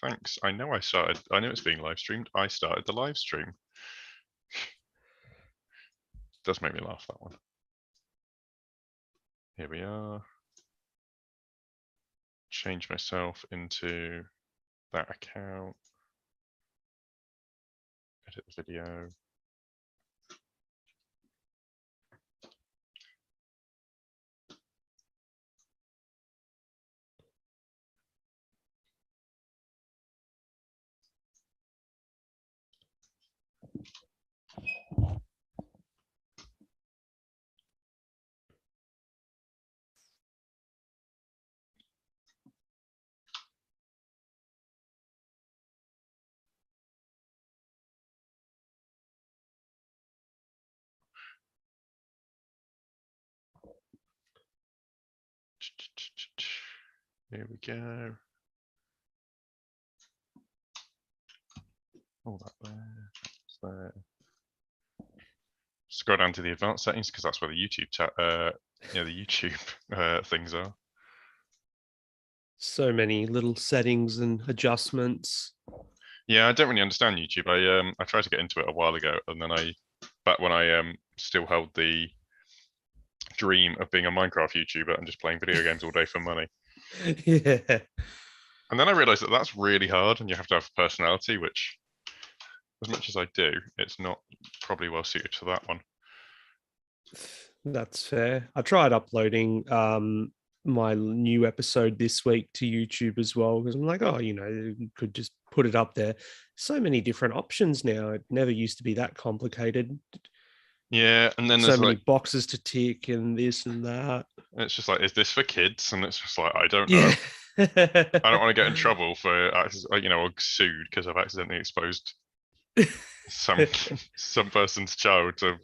Thanks. I know it's being live streamed. I started the live stream. Does make me laugh, that one. Here we are. Change myself into that account. Edit the video. Here we go. All that there. That's there. Just go down to the advanced settings because that's where the YouTube the YouTube things are. So many little settings and adjustments. Yeah, I don't really understand YouTube. I tried to get into it a while ago, and then back when I still held the dream of being a Minecraft YouTuber and just playing video games all day for money. Yeah. And then I realized that that's really hard, and you have to have personality, which, as much as I do, it's not probably well suited to that one. That's fair. I tried uploading my new episode this week to YouTube as well, because I'm like, oh, you could just put it up there. So many different options now. It never used to be that complicated. Yeah, and then so there's many like boxes to tick and this and that. It's just like, is this for kids? And it's just like, I don't know. I don't want to get in trouble for or sued because I've accidentally exposed some person's child to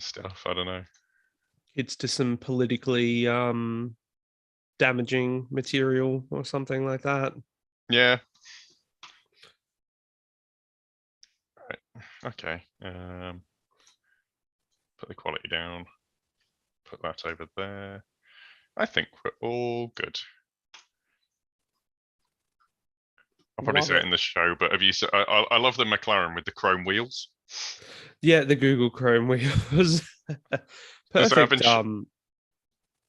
stuff. I don't know. It's to some politically damaging material or something like that. Yeah. Right. Okay. Put the quality down. Put that over there. I think we're all good. I'll probably say it in the show, but have you? I love the McLaren with the chrome wheels. Yeah, the Google Chrome wheels. Perfect.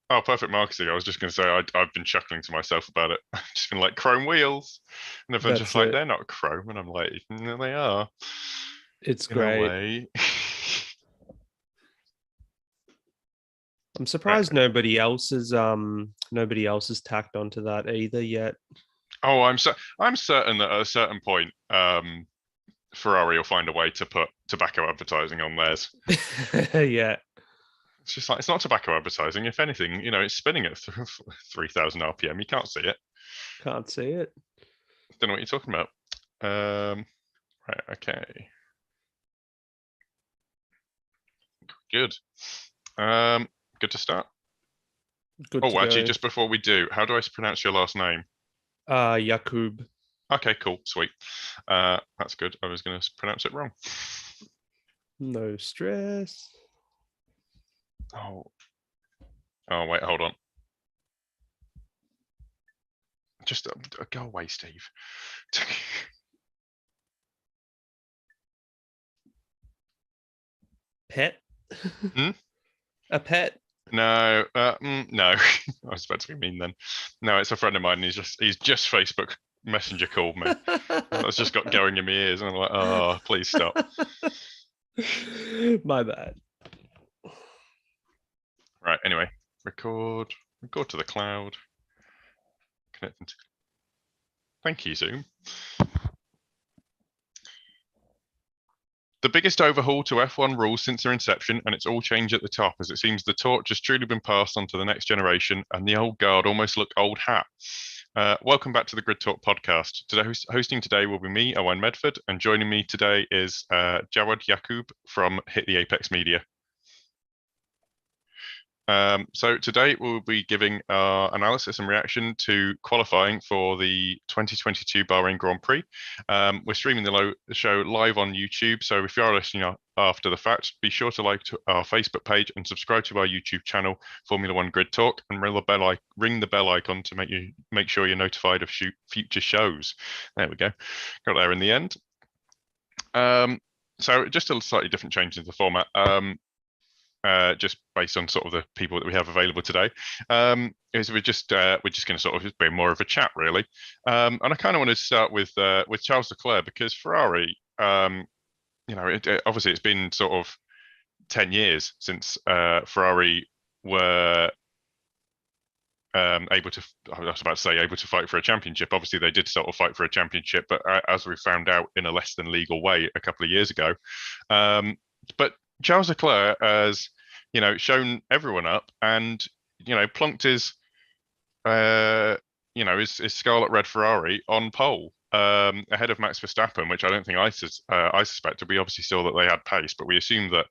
Perfect marketing. I was just going to say I've been chuckling to myself about it. I've just been like, chrome wheels, and everyone's just like, they're not chrome, and I'm like, no, they are. It's in great. A way. I'm surprised nobody else has tacked onto that either yet. Oh, I'm certain that at a certain point, Ferrari will find a way to put tobacco advertising on theirs. Yeah. It's just like, it's not tobacco advertising. If anything, it's spinning at 3,000 RPM. You can't see it. Can't see it. Don't know what you're talking about. Right, okay. Good. Good to start. Good to actually, go. just before we do, how do I pronounce your last name? Yaqub. Okay, cool, sweet. That's good. I was going to pronounce it wrong. No stress. Oh, wait, hold on. Just go away, Steve. Pet? Hmm? A pet? No, no. I was about to be mean then. No, it's a friend of mine. He's just Facebook Messenger called me. That's just got going in my ears, and I'm like, oh, please stop. My bad. Right. Anyway, record to the cloud. Connect into. Thank you, Zoom. The biggest overhaul to F1 rules since their inception, and it's all changed at the top, as it seems the torch has truly been passed on to the next generation, and the old guard almost look old hat. Welcome back to the Grid Talk podcast. Today, hosting today will be me, Owain Medford, and joining me today is Jawad Yaqub from Hit the Apex Media. So today we'll be giving our analysis and reaction to qualifying for the 2022 Bahrain Grand Prix. We're streaming the show live on YouTube, so if you are listening after the fact, be sure to like our Facebook page and subscribe to our YouTube channel, Formula One Grid Talk, and ring the bell icon to make sure you're notified of future shows. There we go, got there in the end. So just a slightly different change in the format. Just based on sort of the people that we have available today, is we're just going to sort of be more of a chat, really. And I kind of wanted to start with Charles Leclerc, because Ferrari, obviously it's been sort of 10 years since Ferrari were able to, I was about to say able to fight for a championship. Obviously they did sort of fight for a championship, but as we found out, in a less than legal way a couple of years ago. But Charles Leclerc has, shown everyone up, and plunked his scarlet red Ferrari on pole, ahead of Max Verstappen, which I don't think I suspected. We obviously saw that they had pace, but we assumed that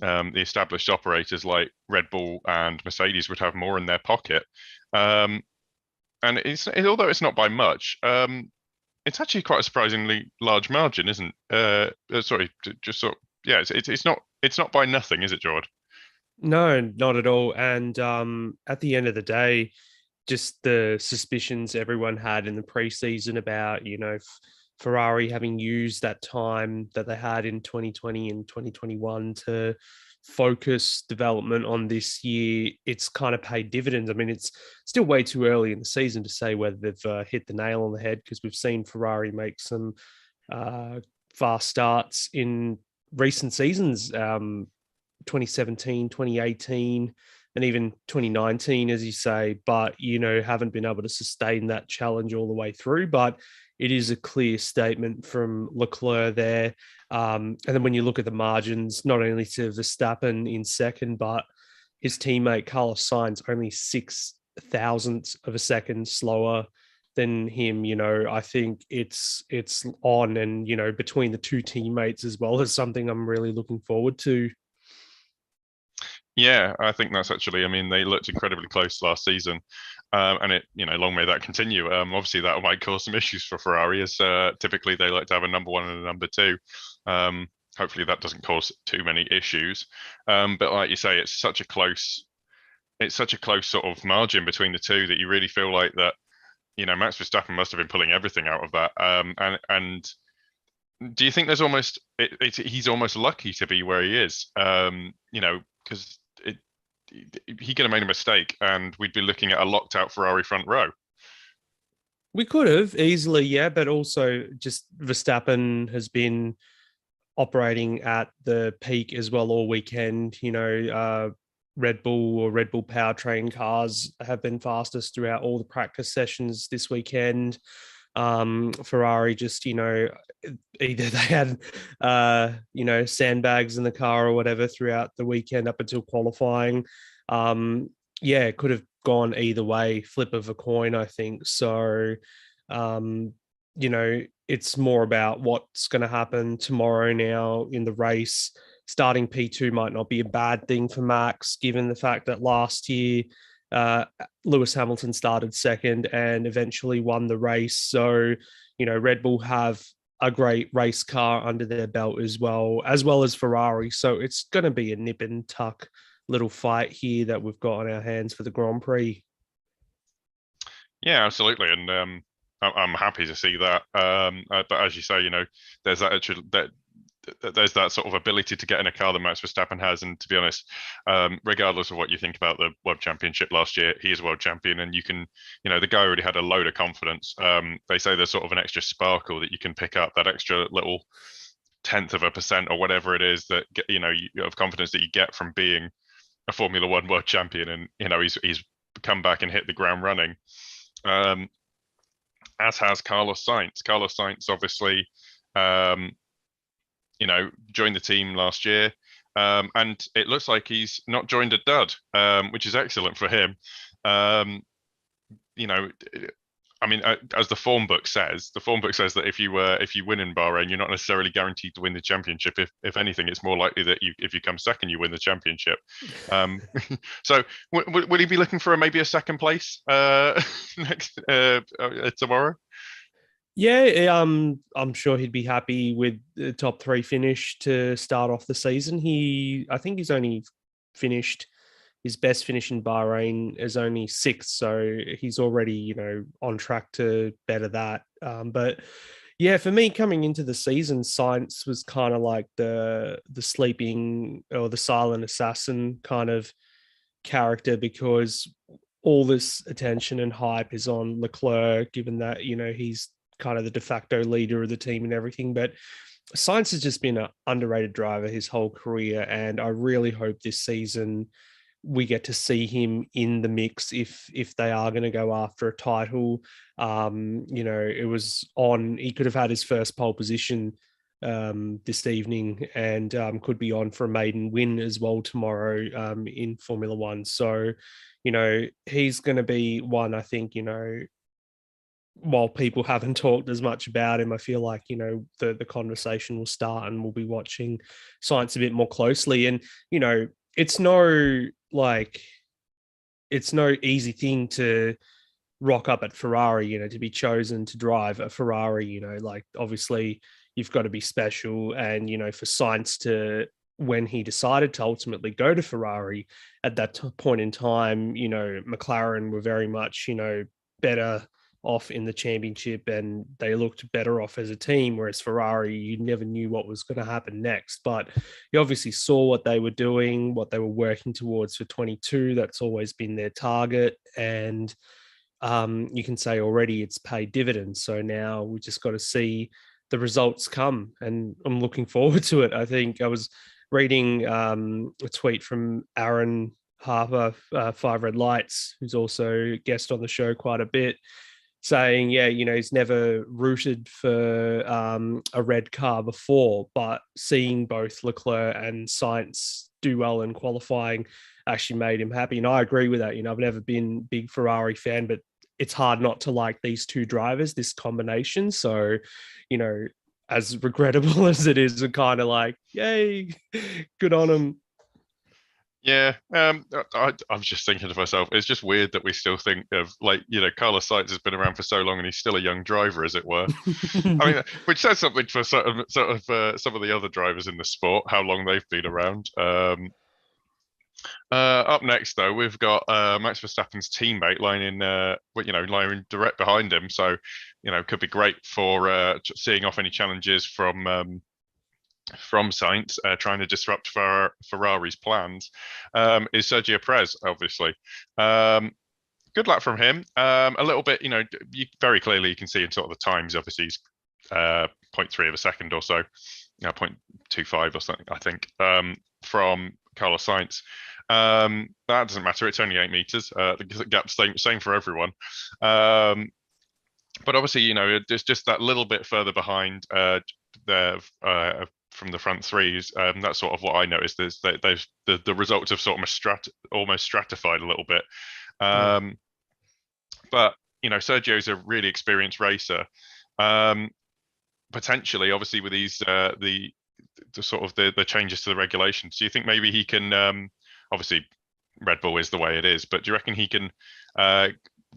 the established operators like Red Bull and Mercedes would have more in their pocket. And although it's not by much, it's actually quite a surprisingly large margin, isn't? Sorry, just sort. Yeah, it's not by nothing, is it, Jawad? No, not at all. And at the end of the day, just the suspicions everyone had in the preseason about, Ferrari having used that time that they had in 2020 and 2021 to focus development on this year, it's kind of paid dividends. I mean, it's still way too early in the season to say whether they've hit the nail on the head, because we've seen Ferrari make some fast starts in recent seasons, 2017, 2018, and even 2019, as you say, but, haven't been able to sustain that challenge all the way through. But it is a clear statement from Leclerc there. And then when you look at the margins, not only to Verstappen in second, but his teammate Carlos Sainz only 0.006 of a second slower than him. I think it's on, and between the two teammates as well, is something I'm really looking forward to. Yeah, I think that's actually. I mean, they looked incredibly close last season, and long may that continue. Obviously, that might cause some issues for Ferrari, as typically they like to have a number one and a number two. Hopefully, that doesn't cause too many issues. But like you say, it's such a close sort of margin between the two, that you really feel like that. Max Verstappen must have been pulling everything out of that. And do you think there's almost he's almost lucky to be where he is? Because he could have made a mistake, and we'd be looking at a locked out Ferrari front row. We could have easily, yeah, but also just Verstappen has been operating at the peak as well all weekend. Red Bull or Red Bull powertrain cars have been fastest throughout all the practice sessions this weekend. Ferrari just, either they had, sandbags in the car or whatever throughout the weekend up until qualifying. It could have gone either way, flip of a coin, I think. So, it's more about what's going to happen tomorrow now in the race. Starting P2 might not be a bad thing for Max, given the fact that last year, Lewis Hamilton started second and eventually won the race. So, Red Bull have a great race car under their belt as well as Ferrari. So it's going to be a nip and tuck little fight here that we've got on our hands for the Grand Prix. Yeah, absolutely, and I'm happy to see that. But as you say, there's there's that sort of ability to get in a car that Max Verstappen has. And to be honest, regardless of what you think about the World Championship last year, he is world champion, and you can, the guy already had a load of confidence. They say there's sort of an extra sparkle that you can pick up, that extra little 0.1% or whatever it is that, of confidence that you get from being a Formula One world champion. And, he's come back and hit the ground running. As has Carlos Sainz. Carlos Sainz, obviously, joined the team last year, and it looks like he's not joined a dud, which is excellent for him. I mean, as the form book says that if you win in Bahrain, you're not necessarily guaranteed to win the championship. If anything, it's more likely that if you come second, you win the championship. Um, so will he be looking for maybe a second place next tomorrow? Yeah, I'm sure he'd be happy with the top three finish to start off the season. I think he's only finished his best finish in Bahrain is only sixth, so he's already on track to better that. But yeah, for me coming into the season, Sainz was kind of like the sleeping or the silent assassin kind of character because all this attention and hype is on Leclerc, given that he's kind of the de facto leader of the team and everything. But Sainz has just been an underrated driver his whole career, and I really hope this season we get to see him in the mix if they are going to go after a title. It was on. He could have had his first pole position this evening, and could be on for a maiden win as well tomorrow in Formula One. So, he's going to be one. I think while people haven't talked as much about him, I feel like the conversation will start, and we'll be watching Sainz a bit more closely. And it's no easy thing to rock up at Ferrari, to be chosen to drive a Ferrari. Obviously you've got to be special, and for Sainz to, when he decided to ultimately go to Ferrari at that point in time, McLaren were very much better off in the championship, and they looked better off as a team, whereas Ferrari, you never knew what was going to happen next. But you obviously saw what they were doing, what they were working towards for 22. That's always been their target, and you can say already it's paid dividends. So now we just got to see the results come, and I'm looking forward to it. I think I was reading a tweet from Aaron Harper, Five Red Lights, who's also a guest on the show quite a bit, saying, he's never rooted for a red car before, but seeing both Leclerc and Sainz do well in qualifying actually made him happy. And I agree with that. I've never been a big Ferrari fan, but it's hard not to like these two drivers, this combination. So, as regrettable as it is, and kind of like, yay, good on him. Yeah, I was just thinking to myself, it's just weird that we still think of Carlos Sainz has been around for so long and he's still a young driver, as it were. I mean, which says something for some of the other drivers in the sport, how long they've been around. Up next, though, we've got Max Verstappen's teammate lying direct behind him, so could be great for seeing off any challenges from Sainz trying to disrupt Ferrari's plans, is Sergio Perez, obviously. Good luck from him. A little bit, very clearly you can see in sort of the times, obviously he's 0.3 of a second or so, 0.25 or something, I think, from Carlos Sainz. That doesn't matter. It's only 8 meters. The gap's same for everyone. But obviously, there's just that little bit further behind from the front threes. That's sort of what I noticed. Is that the results have sort of almost stratified a little bit. But Sergio's a really experienced racer. Potentially, obviously, with these the sort of the changes to the regulations, do you think maybe he can? Obviously, Red Bull is the way it is, but do you reckon he can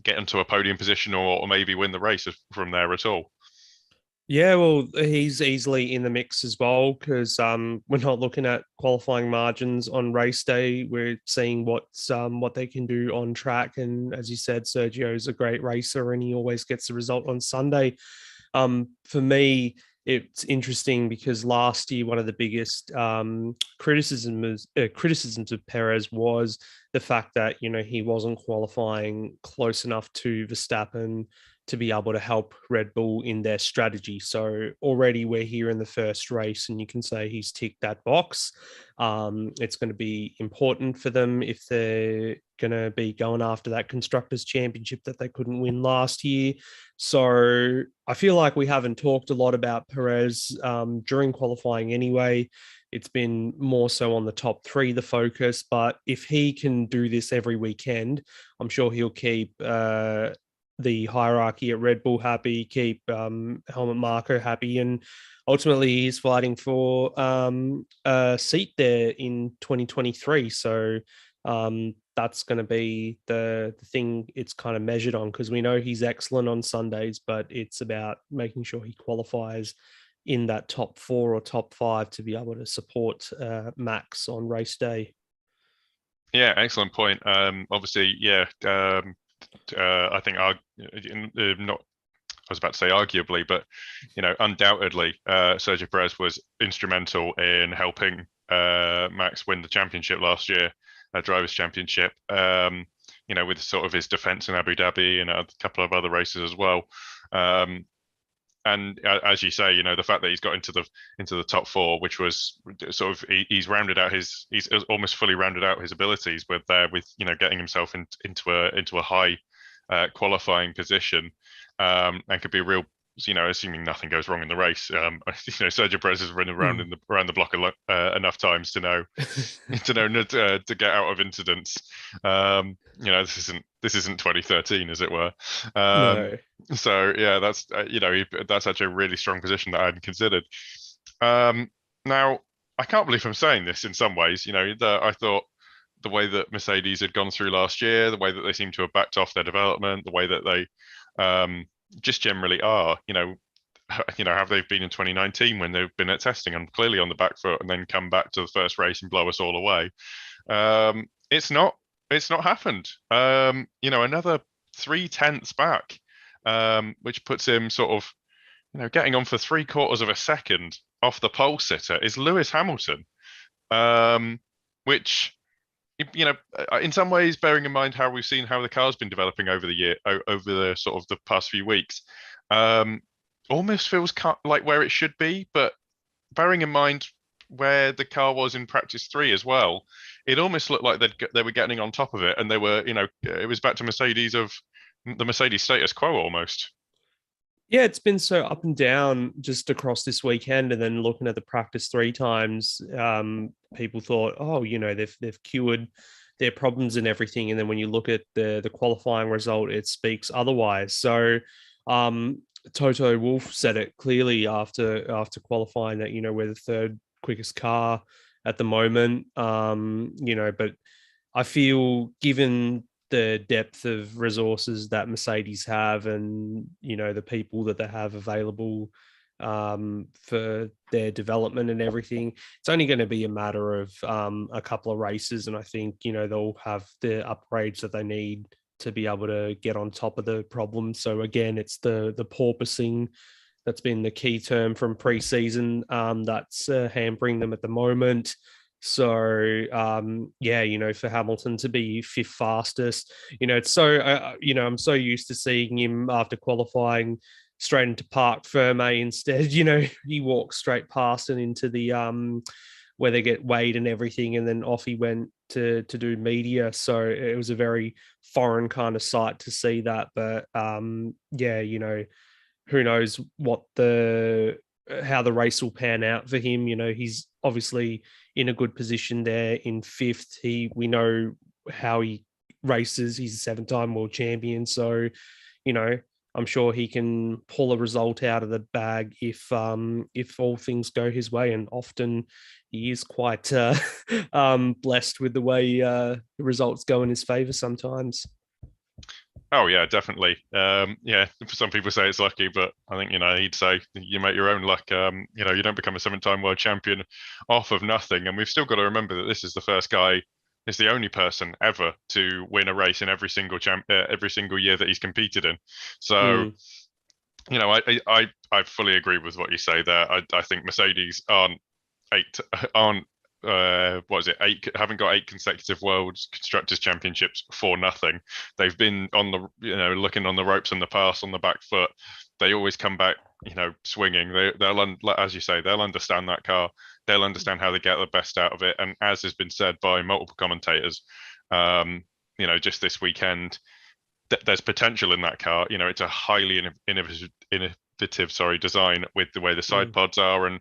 get into a podium position or maybe win the race from there at all? Yeah, well, he's easily in the mix as well because we're not looking at qualifying margins on race day. We're seeing what they can do on track. And as you said, Sergio's a great racer and he always gets the result on Sunday. For me, it's interesting because last year, one of the biggest criticisms of Perez was the fact that, he wasn't qualifying close enough to Verstappen to be able to help Red Bull in their strategy. So already we're here in the first race and you can say he's ticked that box. It's going to be important for them if they're going to be going after that Constructors' Championship that they couldn't win last year. So I feel like we haven't talked a lot about Perez during qualifying anyway. It's been more so on the top three, the focus. But if he can do this every weekend, I'm sure he'll keep the hierarchy at Red Bull happy, keep Helmut Marko happy, and ultimately he's fighting for a seat there in 2023. So that's going to be the thing it's kind of measured on, because we know he's excellent on Sundays, but it's about making sure he qualifies in that top 4 or top 5 to be able to support Max on race day. Yeah, excellent point. Obviously, yeah. I think not. I was about to say arguably, but undoubtedly, Sergio Perez was instrumental in helping Max win the championship last year, drivers' championship. With sort of his defense in Abu Dhabi and a couple of other races as well. And as you say, the fact that he's got into the top 4, which was sort of he's almost fully rounded out his abilities with getting himself into a high qualifying position, and could be a real, assuming nothing goes wrong in the race. Sergio Perez has run around around the block enough times to know to get out of incidents. This isn't 2013, as it were. No. So yeah, that's that's actually a really strong position that I hadn't considered. Now I can't believe I'm saying this in some ways. I thought the way that Mercedes had gone through last year, the way that they seem to have backed off their development, the way that they just generally are, have they been in 2019 when they've been at testing and clearly on the back foot, and then come back to the first race and blow us all away? It's not happened. Another 3/10 back, which puts him sort of, getting on for 3/4 of a second off the pole sitter is Lewis Hamilton, which, in some ways, bearing in mind how we've seen how the car's been developing over the sort of the past few weeks, almost feels like where it should be. But bearing in mind where the car was in practice 3 as well, it almost looked like they were getting on top of it, and they were, it was back to the Mercedes status quo almost. Yeah, it's been so up and down just across this weekend, and then looking at the practice 3 times, people thought, oh, they've cured their problems and everything, and then when you look at the qualifying result, it speaks otherwise. So, Toto Wolff said it clearly after qualifying that we're the 3rd quickest car at the moment. But I feel, given the depth of resources that Mercedes have, and the people that they have available for their development and everything, it's only going to be a matter of a couple of races, and I think they'll have the upgrades that they need to be able to get on top of the problem. So again, it's the porpoising that's been the key term from pre-season, that's hampering them at the moment. So for Hamilton to be 5th fastest, it's so I'm so used to seeing him after qualifying straight into Parc Fermé instead. He walks straight past and into the where they get weighed and everything, and then off he went to do media. So it was a very foreign kind of sight to see that. But who knows how the race will pan out for him. He's obviously in a good position there in 5th. We know how he races. He's a 7-time world champion. So, I'm sure he can pull a result out of the bag if all things go his way. And often he is quite blessed with the way the results go in his favor sometimes. Oh yeah, definitely. Some people say it's lucky, but I think he'd say you make your own luck. You don't become a 7-time world champion off of nothing. And we've still got to remember that this is the first guy, is the only person ever to win a race in every single year that he's competed in. So, I fully agree with what you say there. I think Mercedes aren't haven't got 8 consecutive World Constructors Championships for nothing. They've been on the looking on the ropes in the past on the back foot. They always come back swinging. They'll, as you say, they'll understand that car. They'll understand how they get the best out of it. And as has been said by multiple commentators, just this weekend, there's potential in that car. It's a highly innovative design with the way the side pods are, and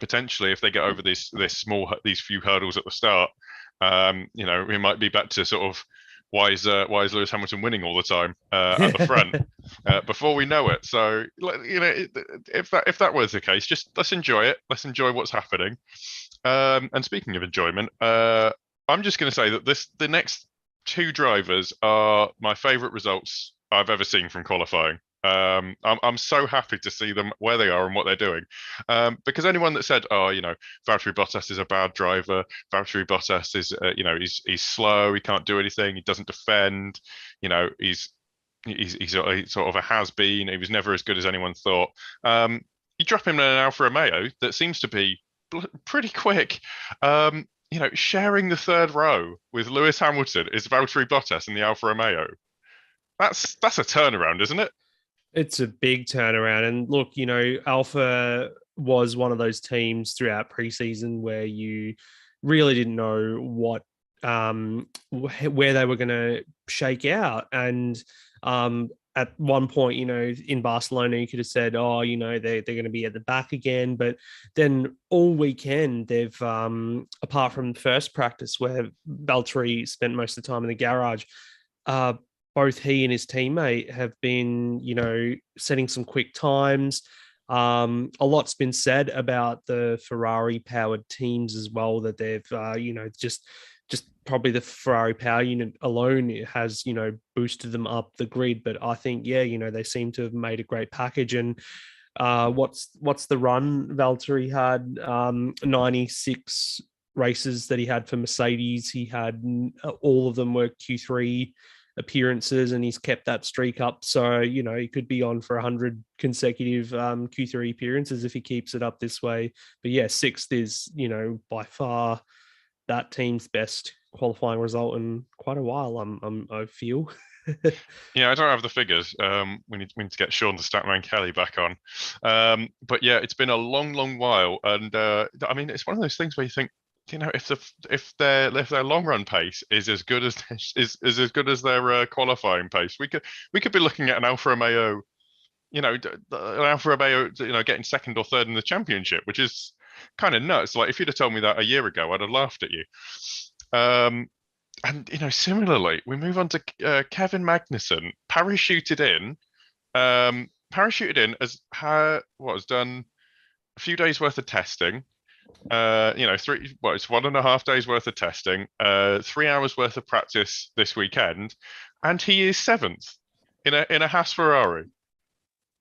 potentially if they get over these few hurdles at the start, we might be back to sort of why is Lewis Hamilton winning all the time at the front before we know it? So if that was the case, just let's enjoy it. Let's enjoy what's happening. And speaking of enjoyment, I'm just going to say that the next two drivers are my favourite results I've ever seen from qualifying. I'm so happy to see them where they are and what they're doing, because anyone that said, "Oh, Valtteri Bottas is a bad driver. Valtteri Bottas is, he's slow. He can't do anything. He doesn't defend. He's sort of a has been. He was never as good as anyone thought." You drop him in an Alfa Romeo that seems to be pretty quick. Sharing the third row with Lewis Hamilton is Valtteri Bottas in the Alfa Romeo. That's a turnaround, isn't it? It's a big turnaround. And look, Alpha was one of those teams throughout preseason where you really didn't know where they were going to shake out. And at one point, in Barcelona, you could have said, oh, they're going to be at the back again. But then all weekend, they've, apart from the first practice where Valtteri spent most of the time in the garage, both he and his teammate have been, setting some quick times. A lot's been said about the Ferrari powered teams as well, that they've, just probably the Ferrari power unit alone has, boosted them up the grid. But I think, they seem to have made a great package. And what's the run Valtteri had? 96 races that he had for Mercedes. He had all of them were Q3 appearances, and he's kept that streak up. So, he could be on for 100 consecutive Q3 appearances if he keeps it up this way. But yeah, sixth is, by far that team's best qualifying result in quite a while. I feel. Yeah, I don't have the figures. We need to get Sean the Statman Kelly back on. But yeah, it's been a long while, and it's one of those things where you think, if their long run pace is as good as as good as their qualifying pace, we could be looking at an Alfa Romeo, getting second or third in the championship, which is kind of nuts. Like if you'd have told me that a year ago, I'd have laughed at you. And similarly, we move on to Kevin Magnussen, parachuted in as has done a few days worth of testing. It's 1.5 days worth of testing, 3 hours worth of practice this weekend, and he is seventh in a Haas Ferrari.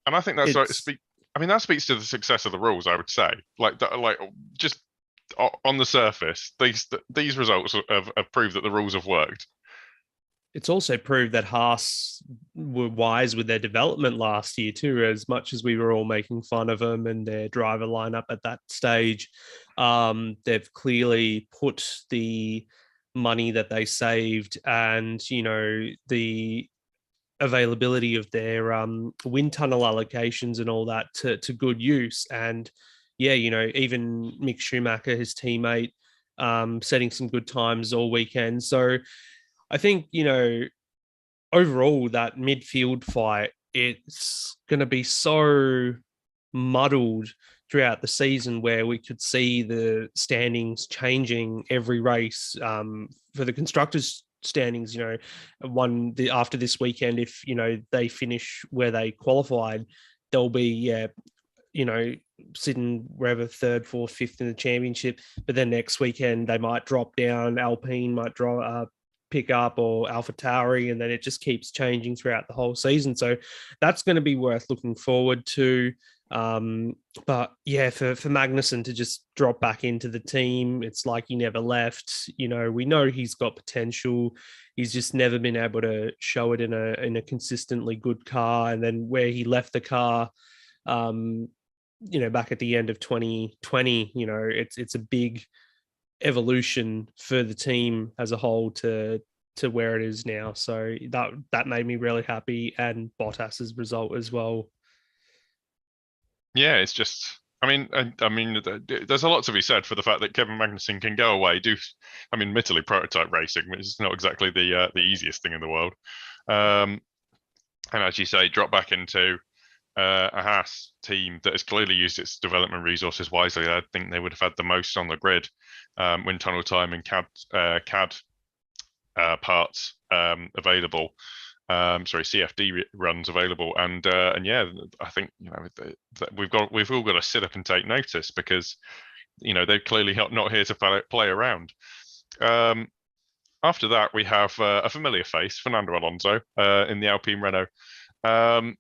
And I think that speaks to the success of the rules. I would say, just on the surface, these results have proved that the rules have worked. It's also proved that Haas were wise with their development last year too, as much as we were all making fun of them and their driver lineup at that stage. They've clearly put the money that they saved and, the availability of their wind tunnel allocations and all that to good use. And yeah, even Mick Schumacher, his teammate, setting some good times all weekend. So I think, overall, that midfield fight, it's going to be so muddled throughout the season where we could see the standings changing every race. For the constructors' standings, after this weekend, if, they finish where they qualified, they'll be, sitting wherever third, fourth, fifth in the championship. But then next weekend, they might drop down. Alpine might pick up, or AlphaTauri, and then it just keeps changing throughout the whole season. So that's going to be worth looking forward to. But yeah, for Magnussen to just drop back into the team, it's like he never left. We know he's got potential. He's just never been able to show it in a consistently good car. And then where he left the car, back at the end of 2020, it's a big evolution for the team as a whole to where it is now. So that made me really happy, and Bottas's result as well. Yeah, it's just, there's a lot to be said for the fact that Kevin Magnussen can go away, admittedly prototype racing, which is not exactly the easiest thing in the world. And as you say, drop back into a Haas team that has clearly used its development resources wisely. I think they would have had the most on the grid, wind tunnel time and CAD parts available. CFD runs available, and yeah, I think we've all got to sit up and take notice, because they're clearly not here to play around. After that, we have a familiar face, Fernando Alonso, in the Alpine Renault. I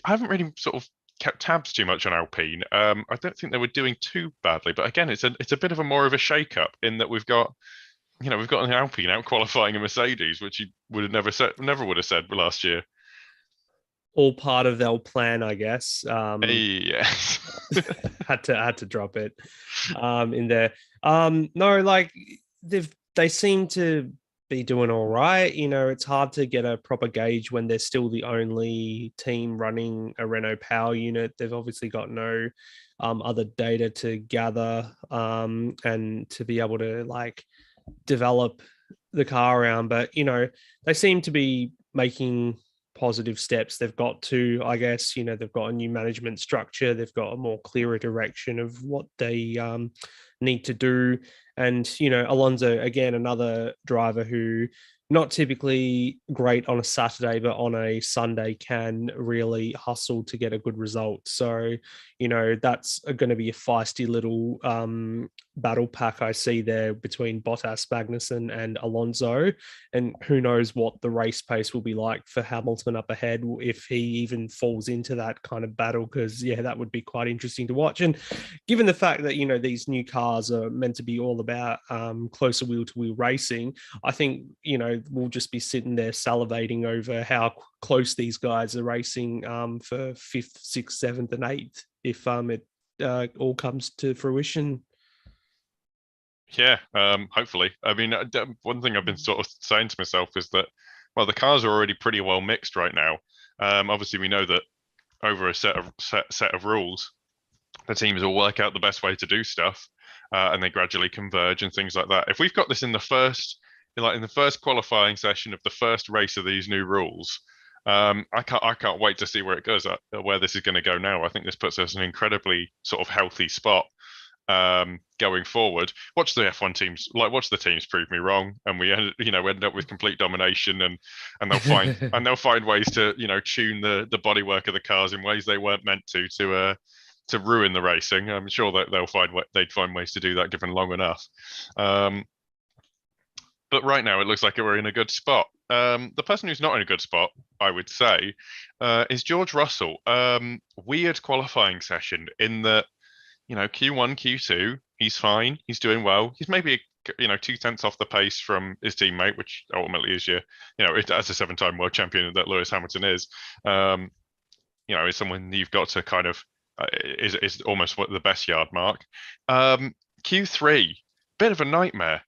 haven't really sort of kept tabs too much on Alpine. I don't think they were doing too badly, but again, it's a bit of a more of a shake-up, in that we've got an Alpine out qualifying a Mercedes, which you would have never would have said last year. All part of their plan, I guess. Yes. had to drop it in there. No, like they seem to be doing all right. It's hard to get a proper gauge when they're still the only team running a Renault power unit. They've obviously got no other data to gather and to be able to like develop the car around. But they seem to be making positive steps. They've got to, I guess, they've got a new management structure. They've got a more clearer direction of what they need to do. And, Alonso, again, another driver who not typically great on a Saturday, but on a Sunday can really hustle to get a good result. So, that's going to be a feisty little battle pack I see there between Bottas, Magnussen, and Alonso. And who knows what the race pace will be like for Hamilton up ahead, if he even falls into that kind of battle, because, yeah, that would be quite interesting to watch. And given the fact that, these new cars are meant to be all about closer wheel-to-wheel racing, I think, we'll just be sitting there salivating over how close these guys are racing for 5th, 6th, 7th, and 8th, if it all comes to fruition. Yeah, hopefully. I mean, one thing I've been sort of saying to myself is that, well, the cars are already pretty well mixed right now. Obviously, we know that over a set of rules, the teams will work out the best way to do stuff, and they gradually converge and things like that. If we've got this in the first qualifying session of the first race of these new rules, I can't wait to see where it goes, where this is going to go now. I think this puts us in an incredibly sort of healthy spot going forward. Watch the F1 teams, watch the teams prove me wrong, and we end up with complete domination, and they'll find ways to tune the bodywork of the cars in ways they weren't meant to ruin the racing. I'm sure that they'd find ways to do that given long enough. But right now, it looks like we're in a good spot. The person who's not in a good spot, I would say, is George Russell. Weird qualifying session in that, Q1, Q2, he's fine. He's doing well. He's maybe 2/10 off the pace from his teammate, which ultimately is as a 7-time world champion that Lewis Hamilton is, is someone you've got to kind of is almost the best yard mark. Q3, bit of a nightmare.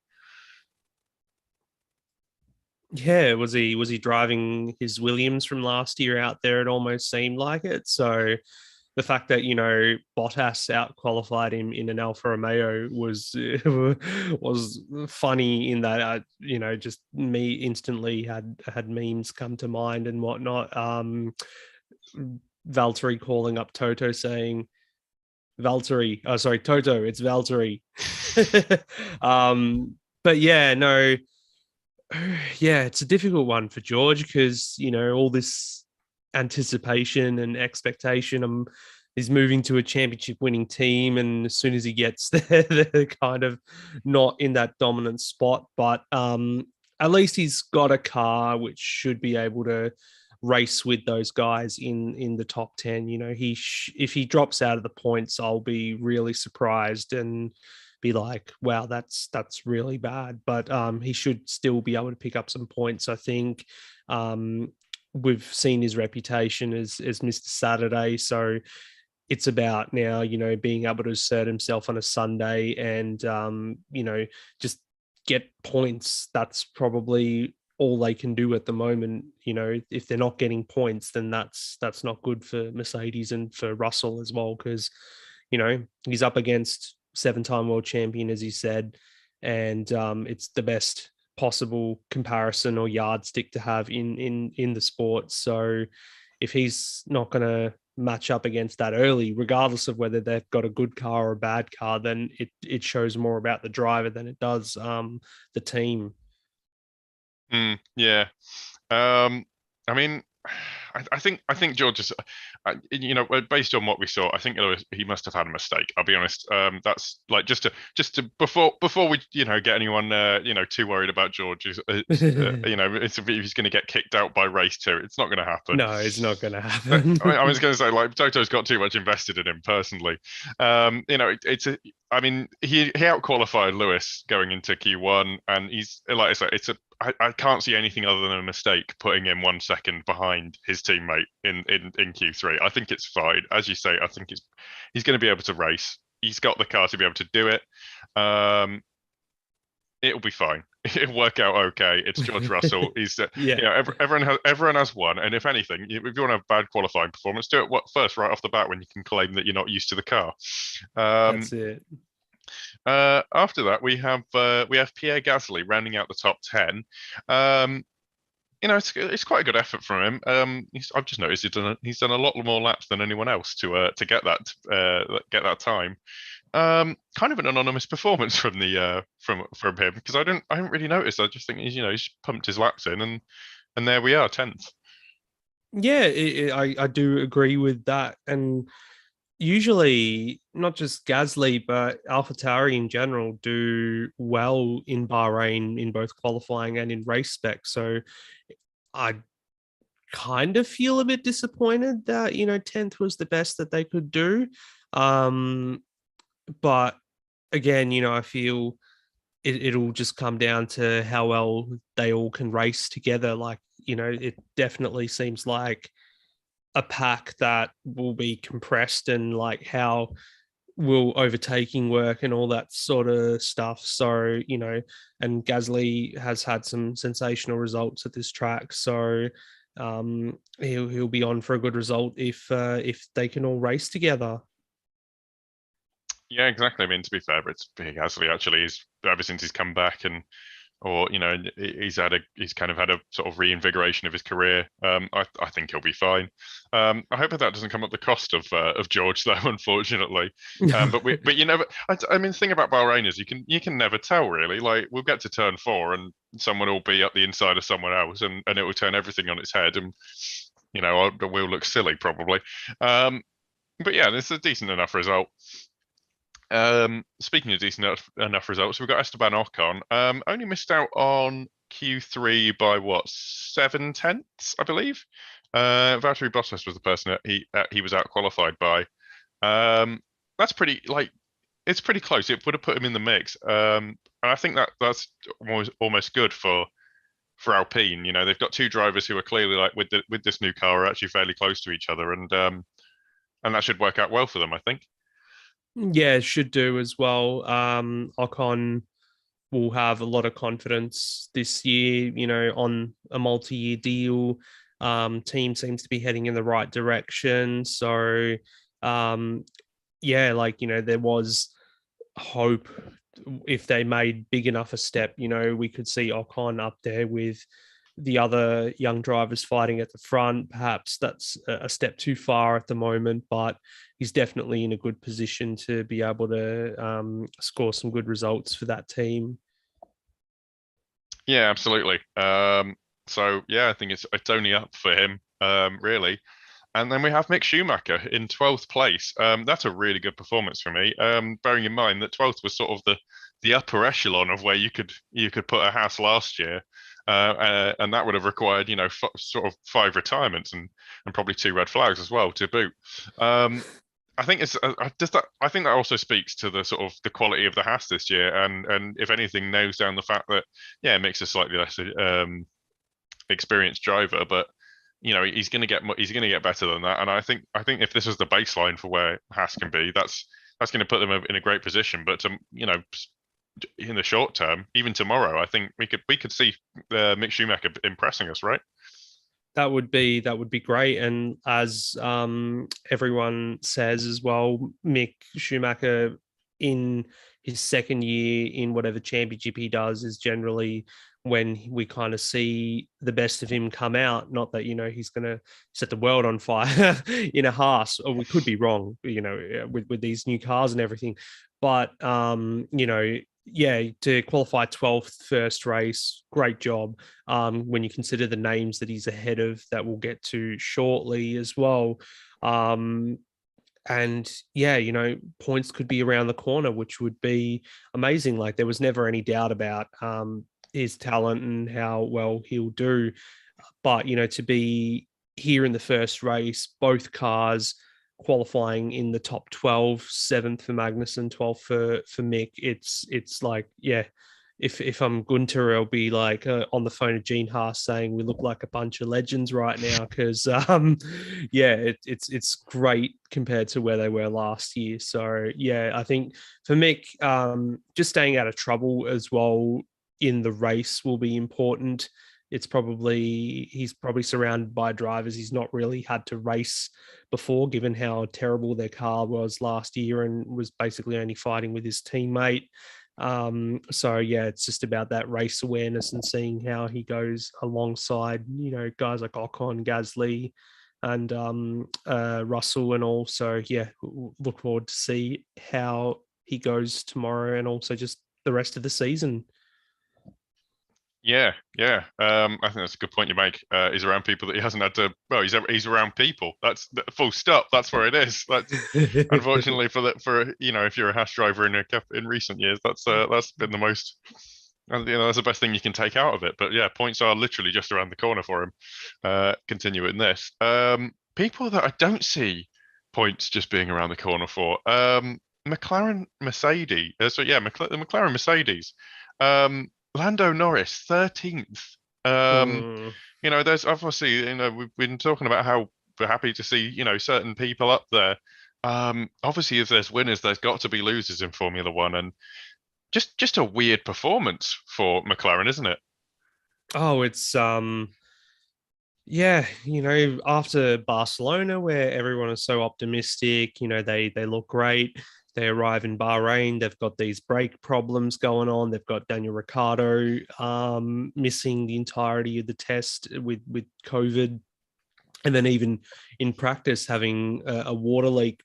Yeah, was he driving his Williams from last year out there? It almost seemed like it. So the fact that Bottas out qualified him in an Alfa Romeo was funny in that just me instantly had memes come to mind and whatnot. Valtteri calling up Toto saying, Valtteri, Toto, it's Valtteri. But yeah, no. Yeah, it's a difficult one for George because, all this anticipation and expectation. He's moving to a championship winning team, and as soon as he gets there, they're kind of not in that dominant spot. But at least he's got a car which should be able to race with those guys in the top 10. If he drops out of the points, I'll be really surprised and be like, wow, that's really bad. But he should still be able to pick up some points, I think. We've seen his reputation as Mr. Saturday, so it's about now, being able to assert himself on a Sunday and just get points. That's probably all they can do at the moment. If they're not getting points, then that's not good for Mercedes and for Russell as well, because he's up against 7-time world champion, as he said, and it's the best possible comparison or yardstick to have in the sport. So if he's not going to match up against that early, regardless of whether they've got a good car or a bad car, then it shows more about the driver than it does the team. Yeah. I mean, I think George is, based on what we saw, I think he must have had a mistake. I'll be honest. That's like just to before we get anyone too worried about George. If he's going to get kicked out by race two, it's not going to happen. No, it's not going to But happen. I was going to say, like, Toto's got too much invested in him personally. I mean, he out qualified Lewis going into Q1, and he's like I say, I can't see anything other than a mistake putting him 1 second behind his teammate in Q3. I think it's fine, as you say. I think he's going to be able to race. He's got the car to be able to do it. Um, it'll be fine. It'll work out okay. It's George Russell. He's Yeah, everyone has one, and if anything, if you want to have bad qualifying performance, do it first right off the bat when you can claim that you're not used to the car. that's it. After that, we have Pierre Gasly rounding out the top 10. Um, it's quite a good effort from him. I've just noticed he's done a lot more laps than anyone else to get that time. Kind of an anonymous performance from the from him, because I haven't really noticed. I just think he's pumped his laps in, and there we are, 10th. Yeah, I do agree with that. And usually, not just Gasly, but AlphaTauri in general do well in Bahrain in both qualifying and in race spec. So I kind of feel a bit disappointed that 10th was the best that they could do. Um, but again, I feel it'll just come down to how well they all can race together. Like, it definitely seems like a pack that will be compressed, and like how will overtaking work and all that sort of stuff. So, and Gasly has had some sensational results at this track. So he'll be on for a good result if they can all race together. Yeah, exactly. I mean, to be fair, it's Pierre Gasly actually. He's ever since he's come back, or he's kind of had a sort of reinvigoration of his career. I think he'll be fine. I hope that doesn't come at the cost of George, though, unfortunately. But you never. I mean, the thing about Bahrain is you can never tell really. Like, we'll get to turn 4 and someone will be up the inside of someone else, and it will turn everything on its head, and we'll look silly probably. But yeah, it's a decent enough result. Speaking of decent enough results, we've got Esteban Ocon. Only missed out on Q3 by what, 7/10, I believe. Valtteri Bottas was the person that he was out qualified by. That's it's pretty close. It would have put him in the mix. And I think that's almost good for Alpine. They've got two drivers who are clearly, like, with this new car, are actually fairly close to each other, and that should work out well for them, I think. Yeah, should do as well. Ocon will have a lot of confidence this year, on a multi-year deal. Team seems to be heading in the right direction. So, yeah, there was hope if they made big enough a step, we could see Ocon up there with the other young drivers fighting at the front. Perhaps that's a step too far at the moment, but he's definitely in a good position to be able to score some good results for that team. Yeah, absolutely. So yeah, I think it's only up for him, really. And then we have Mick Schumacher in 12th place. That's a really good performance for me. Bearing in mind that 12th was sort of the upper echelon of where you could put a house last year, and that would have required sort of 5 retirements and probably 2 red flags as well to boot. I think I think that also speaks to the sort of the quality of the Haas this year, and if anything, nails down the fact that Mick's a slightly less experienced driver, but he's going to get better than that. And I think if this is the baseline for where Haas can be, that's going to put them in a great position. But in the short term, even tomorrow, I think we could see Mick Schumacher impressing us, right? That would be great. And as everyone says as well, Mick Schumacher in his second year in whatever championship he does is generally when we kind of see the best of him come out. Not that he's going to set the world on fire in a Haas, or we could be wrong, with these new cars and everything. But yeah, to qualify 12th first race, great job. When you consider the names that he's ahead of, that we'll get to shortly as well. And yeah, points could be around the corner, which would be amazing. Like there was never any doubt about his talent and how well he'll do. But to be here in the first race, both cars qualifying in the top 12, seventh for Magnussen, 12th for Mick. It's like, yeah, if I'm Gunter, I'll be like on the phone to Gene Haas saying we look like a bunch of legends right now because yeah, it's great compared to where they were last year. So yeah, I think for Mick, just staying out of trouble as well in the race will be important. He's probably surrounded by drivers he's not really had to race before, given how terrible their car was last year and was basically only fighting with his teammate. So yeah, it's just about that race awareness and seeing how he goes alongside, guys like Ocon, Gasly, and Russell and all. So yeah, look forward to see how he goes tomorrow and also just the rest of the season. Yeah, yeah. I think that's a good point you make. He's around people that he hasn't had to. Well, he's around people. That's full stop. That's where it is. That's unfortunately for if you're a Haas driver in recent years, that's been the most. That's the best thing you can take out of it. But yeah, points are literally just around the corner for him. Continuing this, people that I don't see points just being around the corner for. McLaren Mercedes. The McLaren Mercedes. Lando Norris, 13th. Mm. There's obviously, we've been talking about how we're happy to see, certain people up there. Obviously, if there's winners, there's got to be losers in Formula One, and just a weird performance for McLaren, isn't it? Oh, it's yeah, after Barcelona, where everyone is so optimistic, they look great. They arrive in Bahrain. They've got these brake problems going on. They've got Daniel Ricciardo missing the entirety of the test with COVID, and then even in practice having a water leak.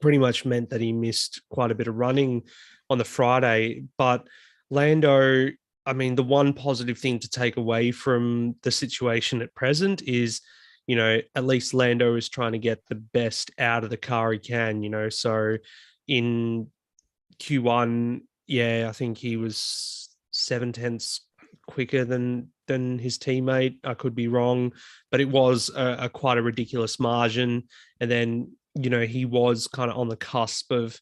Pretty much meant that he missed quite a bit of running on the Friday. But Lando, I mean, the one positive thing to take away from the situation at present is, at least Lando is trying to get the best out of the car he can, So in Q1, yeah, I think he was 7 tenths quicker than his teammate. I could be wrong, but it was a quite a ridiculous margin. And then he was kind of on the cusp of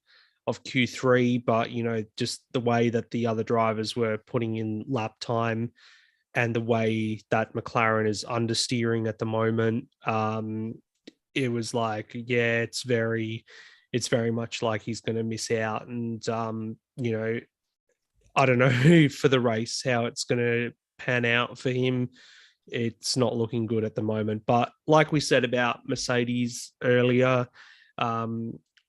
Q3, but just the way that the other drivers were putting in lap time and the way that McLaren is understeering at the moment, it was like, yeah, it's very much like he's going to miss out. And I don't know for the race how it's going to pan out for him. It's not looking good at the moment. But like we said about Mercedes earlier,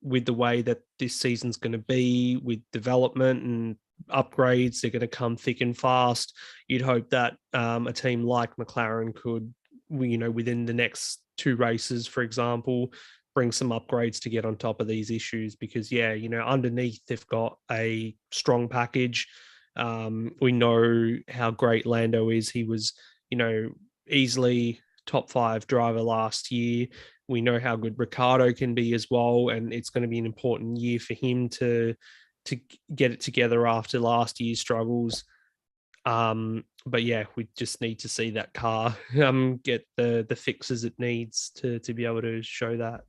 with the way that this season's going to be with development and upgrades, they're going to come thick and fast. You'd hope that a team like McLaren could, within the next two races, for example, bring some upgrades to get on top of these issues because, yeah, underneath they've got a strong package. We know how great Lando is. He was, easily top 5 driver last year. We know how good Ricciardo can be as well, and it's going to be an important year for him to get it together after last year's struggles. But yeah, we just need to see that car get the fixes it needs to be able to show that.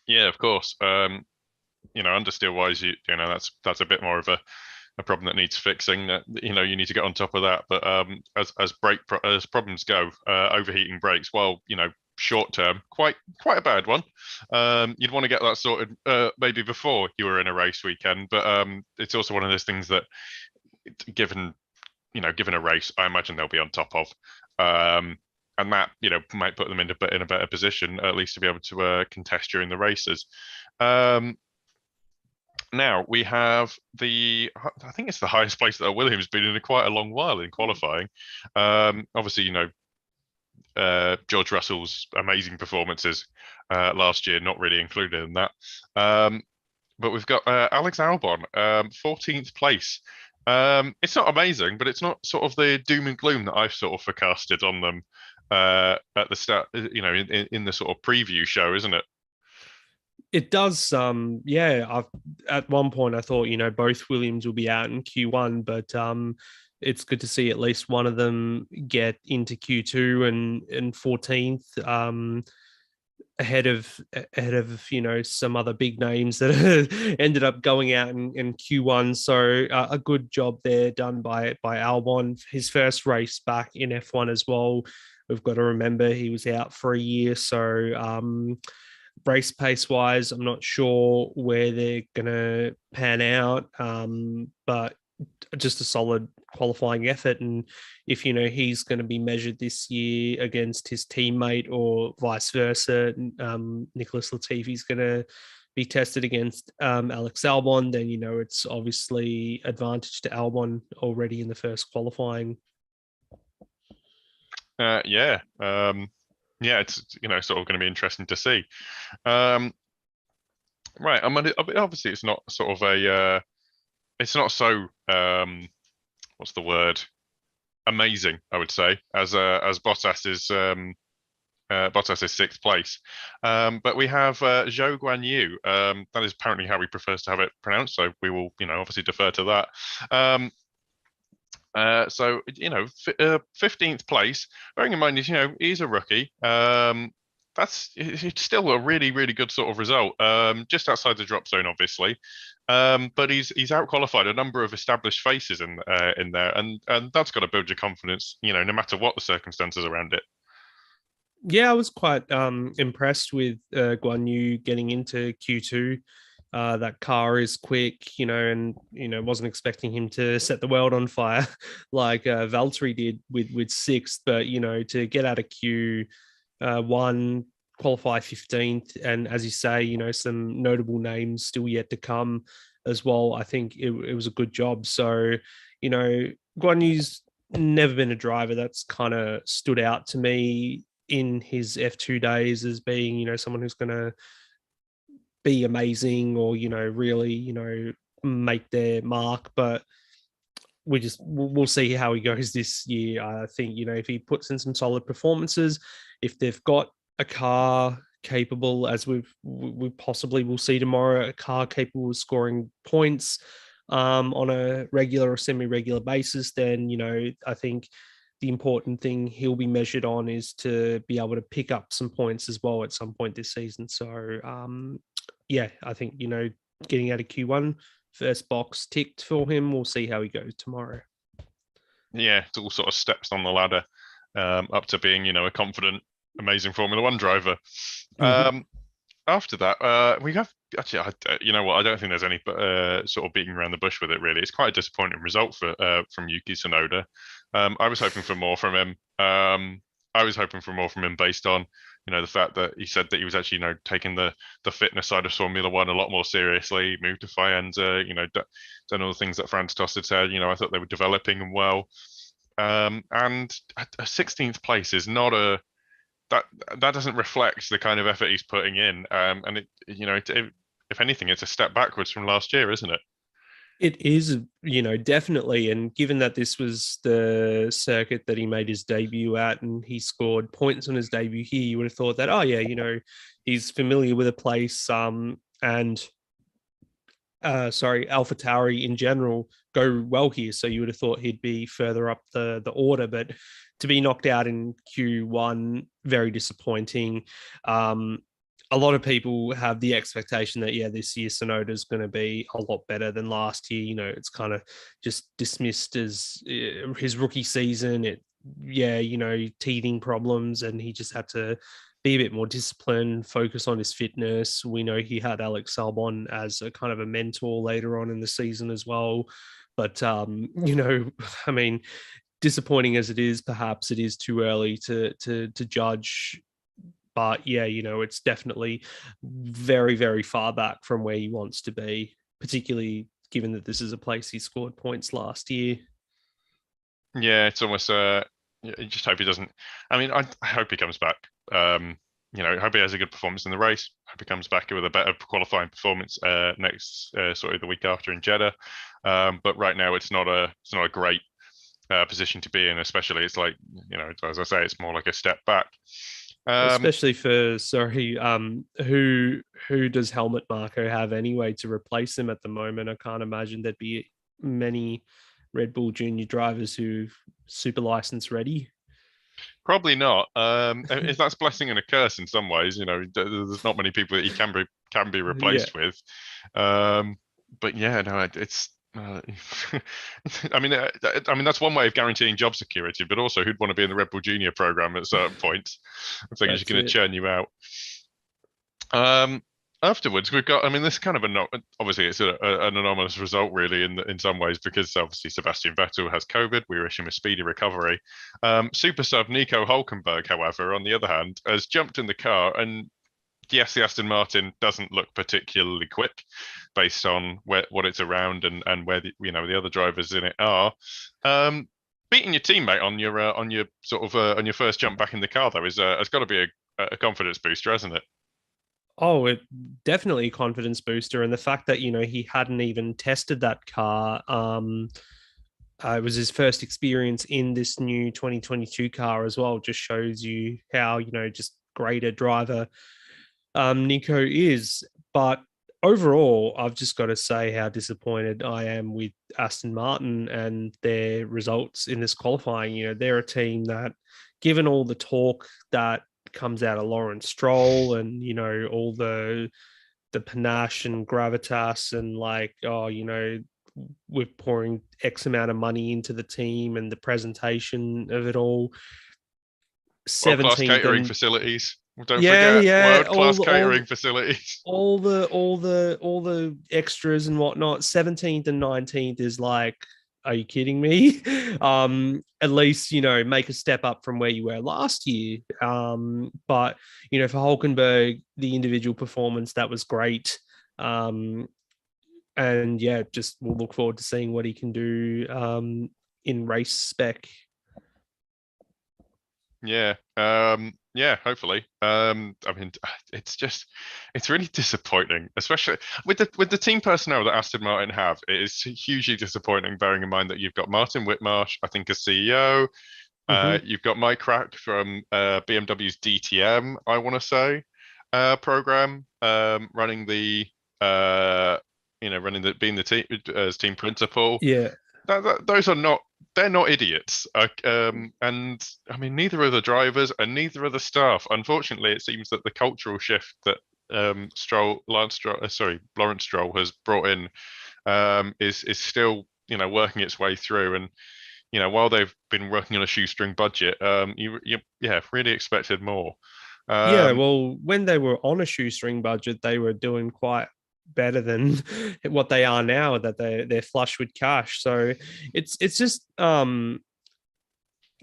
Yeah, of course. Understeer wise, that's a bit more of a problem that needs fixing. You need to get on top of that. But as problems go, overheating brakes, well, short term, quite a bad one. You'd want to get that sorted maybe before you were in a race weekend. But it's also one of those things that, given a race, I imagine they'll be on top of. And that might put them in a better position, at least to be able to contest during the races. Now we have I think it's the highest place that Williams been in quite a long while in qualifying. Obviously, George Russell's amazing performances last year not really included in that. but we've got Alex Albon, 14th place. It's not amazing, but it's not sort of the doom and gloom that I've sort of forecasted on them at the start, in the sort of preview show, isn't it? It does. Yeah. At one point I thought both Williams will be out in Q1, but it's good to see at least one of them get into Q2 and 14th. Ahead of some other big names that ended up going out in Q1. So a good job there done by Albon. His first race back in F1 as well. We've got to remember he was out for a year, so race pace wise, I'm not sure where they're gonna pan out, but just a solid qualifying effort. And if he's going to be measured this year against his teammate or vice versa, Nicholas Latifi's going to be tested against Alex Albon, then it's obviously advantage to Albon already in the first qualifying. Yeah, yeah, it's sort of going to be interesting to see. Um, right, obviously it's not sort of it's not so what's the word? Amazing, I would say, as Bottas's sixth place. But we have Zhou Guanyu. That is apparently how he prefers to have it pronounced. So we will, obviously defer to that. So 15th place. Bearing in mind, he's a rookie. It's still a really, really good sort of result. Just outside the drop zone, obviously. But he's out qualified a number of established faces in there, and that's got to build your confidence, no matter what the circumstances around it. Yeah, I was quite impressed with Guan Yu getting into Q2. That car is quick, and wasn't expecting him to set the world on fire like Valtteri did with sixth, but to get out of Q1, qualify 15th, and as you say, some notable names still yet to come as well. I think it was a good job. So, Guan Yu's never been a driver that's kind of stood out to me in his F2 days as being, someone who's going to be amazing or, really, make their mark. But we'll see how he goes this year. I think, if he puts in some solid performances, if they've got a car capable, as we possibly will see tomorrow, a car capable of scoring points on a regular or semi-regular basis, then, I think the important thing he'll be measured on is to be able to pick up some points as well at some point this season. So, yeah, I think, getting out of Q1, first box ticked for him. We'll see how he goes tomorrow. Yeah, it's all sort of steps on the ladder up to being, a confident, amazing Formula One driver. Mm-hmm. After that, we have actually, you know what? I don't think there's any sort of beating around the bush with it. Really, it's quite a disappointing result from Yuki Tsunoda. I was hoping for more from him. I was hoping for more from him based on the fact that he said that he was actually taking the fitness side of Formula One a lot more seriously. Moved to Faenza, done all the things that Franz Tost had said. I thought they were developing well. And a 16th place is not a that doesn't reflect the kind of effort he's putting in. And if anything, it's a step backwards from last year, isn't it? It is, definitely. And given that this was the circuit that he made his debut at and he scored points on his debut here, you would have thought that, oh, yeah, he's familiar with a place. And AlphaTauri in general go well here. So you would have thought he'd be further up the order. But to be knocked out in Q1, very disappointing. A lot of people have the expectation that, this year Tsunoda is going to be a lot better than last year. It's kind of just dismissed as his rookie season. Teething problems, and he just had to be a bit more disciplined, focus on his fitness. We know he had Alex Albon as a kind of a mentor later on in the season as well. But, I mean, disappointing as it is, perhaps it is too early to judge. But yeah, it's definitely very, very far back from where he wants to be, particularly given that this is a place he scored points last year. Yeah, it's almost you just hope he doesn't. I mean, I hope he comes back. hope he has a good performance in the race. Hope he comes back with a better qualifying performance next, sort of the week after in Jeddah. But right now, it's not a great position to be in, especially it's like, as I say, it's more like a step back. Especially for who does Helmut Marko have anyway to replace him at the moment? I can't imagine there'd be many Red Bull Junior drivers who super license ready. Probably not. If that's blessing and a curse in some ways, there's not many people that he can be Yeah, replaced with. But yeah, no, it's. I mean, that's one way of guaranteeing job security, but also who'd want to be in the Red Bull Junior program at a certain point? I think it's that's going to it. churn you out. Um, Afterwards, we've got. I mean, this is kind of obviously it's an anomalous result, really, in some ways, because obviously Sebastian Vettel has COVID. We wish him a speedy recovery. Super sub Nico Hulkenberg, however, on the other hand, has jumped in the car, and yes, the Aston Martin doesn't look particularly quick, based on what it's around and where the other drivers in it are. Beating your teammate on your sort of on your first jump back in the car though has got to be a confidence booster, hasn't it? Oh, it definitely a confidence booster, and the fact that he hadn't even tested that car. It was his first experience in this new 2022 car as well. Just shows you how just great a driver Nico is. But overall, I've just got to say how disappointed I am with Aston Martin and their results in this qualifying. They're a team that, given all the talk that comes out of Lawrence Stroll and all the panache and gravitas and like, we're pouring X amount of money into the team and the presentation of it all. World-class 17th catering and facilities. Don't yeah, forget, yeah, world-class catering facilities. all the extras and whatnot. 17th and 19th is like, are you kidding me? At least make a step up from where you were last year. But for Hulkenberg, the individual performance that was great. And yeah, just we'll look forward to seeing what he can do in race spec. Yeah. Yeah, hopefully. I mean, it's really disappointing, especially with the team personnel that Aston Martin have. It is hugely disappointing, bearing in mind that you've got Martin Whitmarsh, I think, as CEO. Mm-hmm. You've got Mike Crack from BMW's DTM, I want to say, program, running being the team as team principal. Yeah. Those are not, they're not idiots. And I mean, neither are the drivers and neither are the staff. Unfortunately, it seems that the cultural shift that Lawrence Stroll has brought in is still working its way through. And while they've been working on a shoestring budget, you yeah, really expected more. Yeah, Um, well, when they were on a shoestring budget, they were doing quite better than what they are now that they're flush with cash. So it's just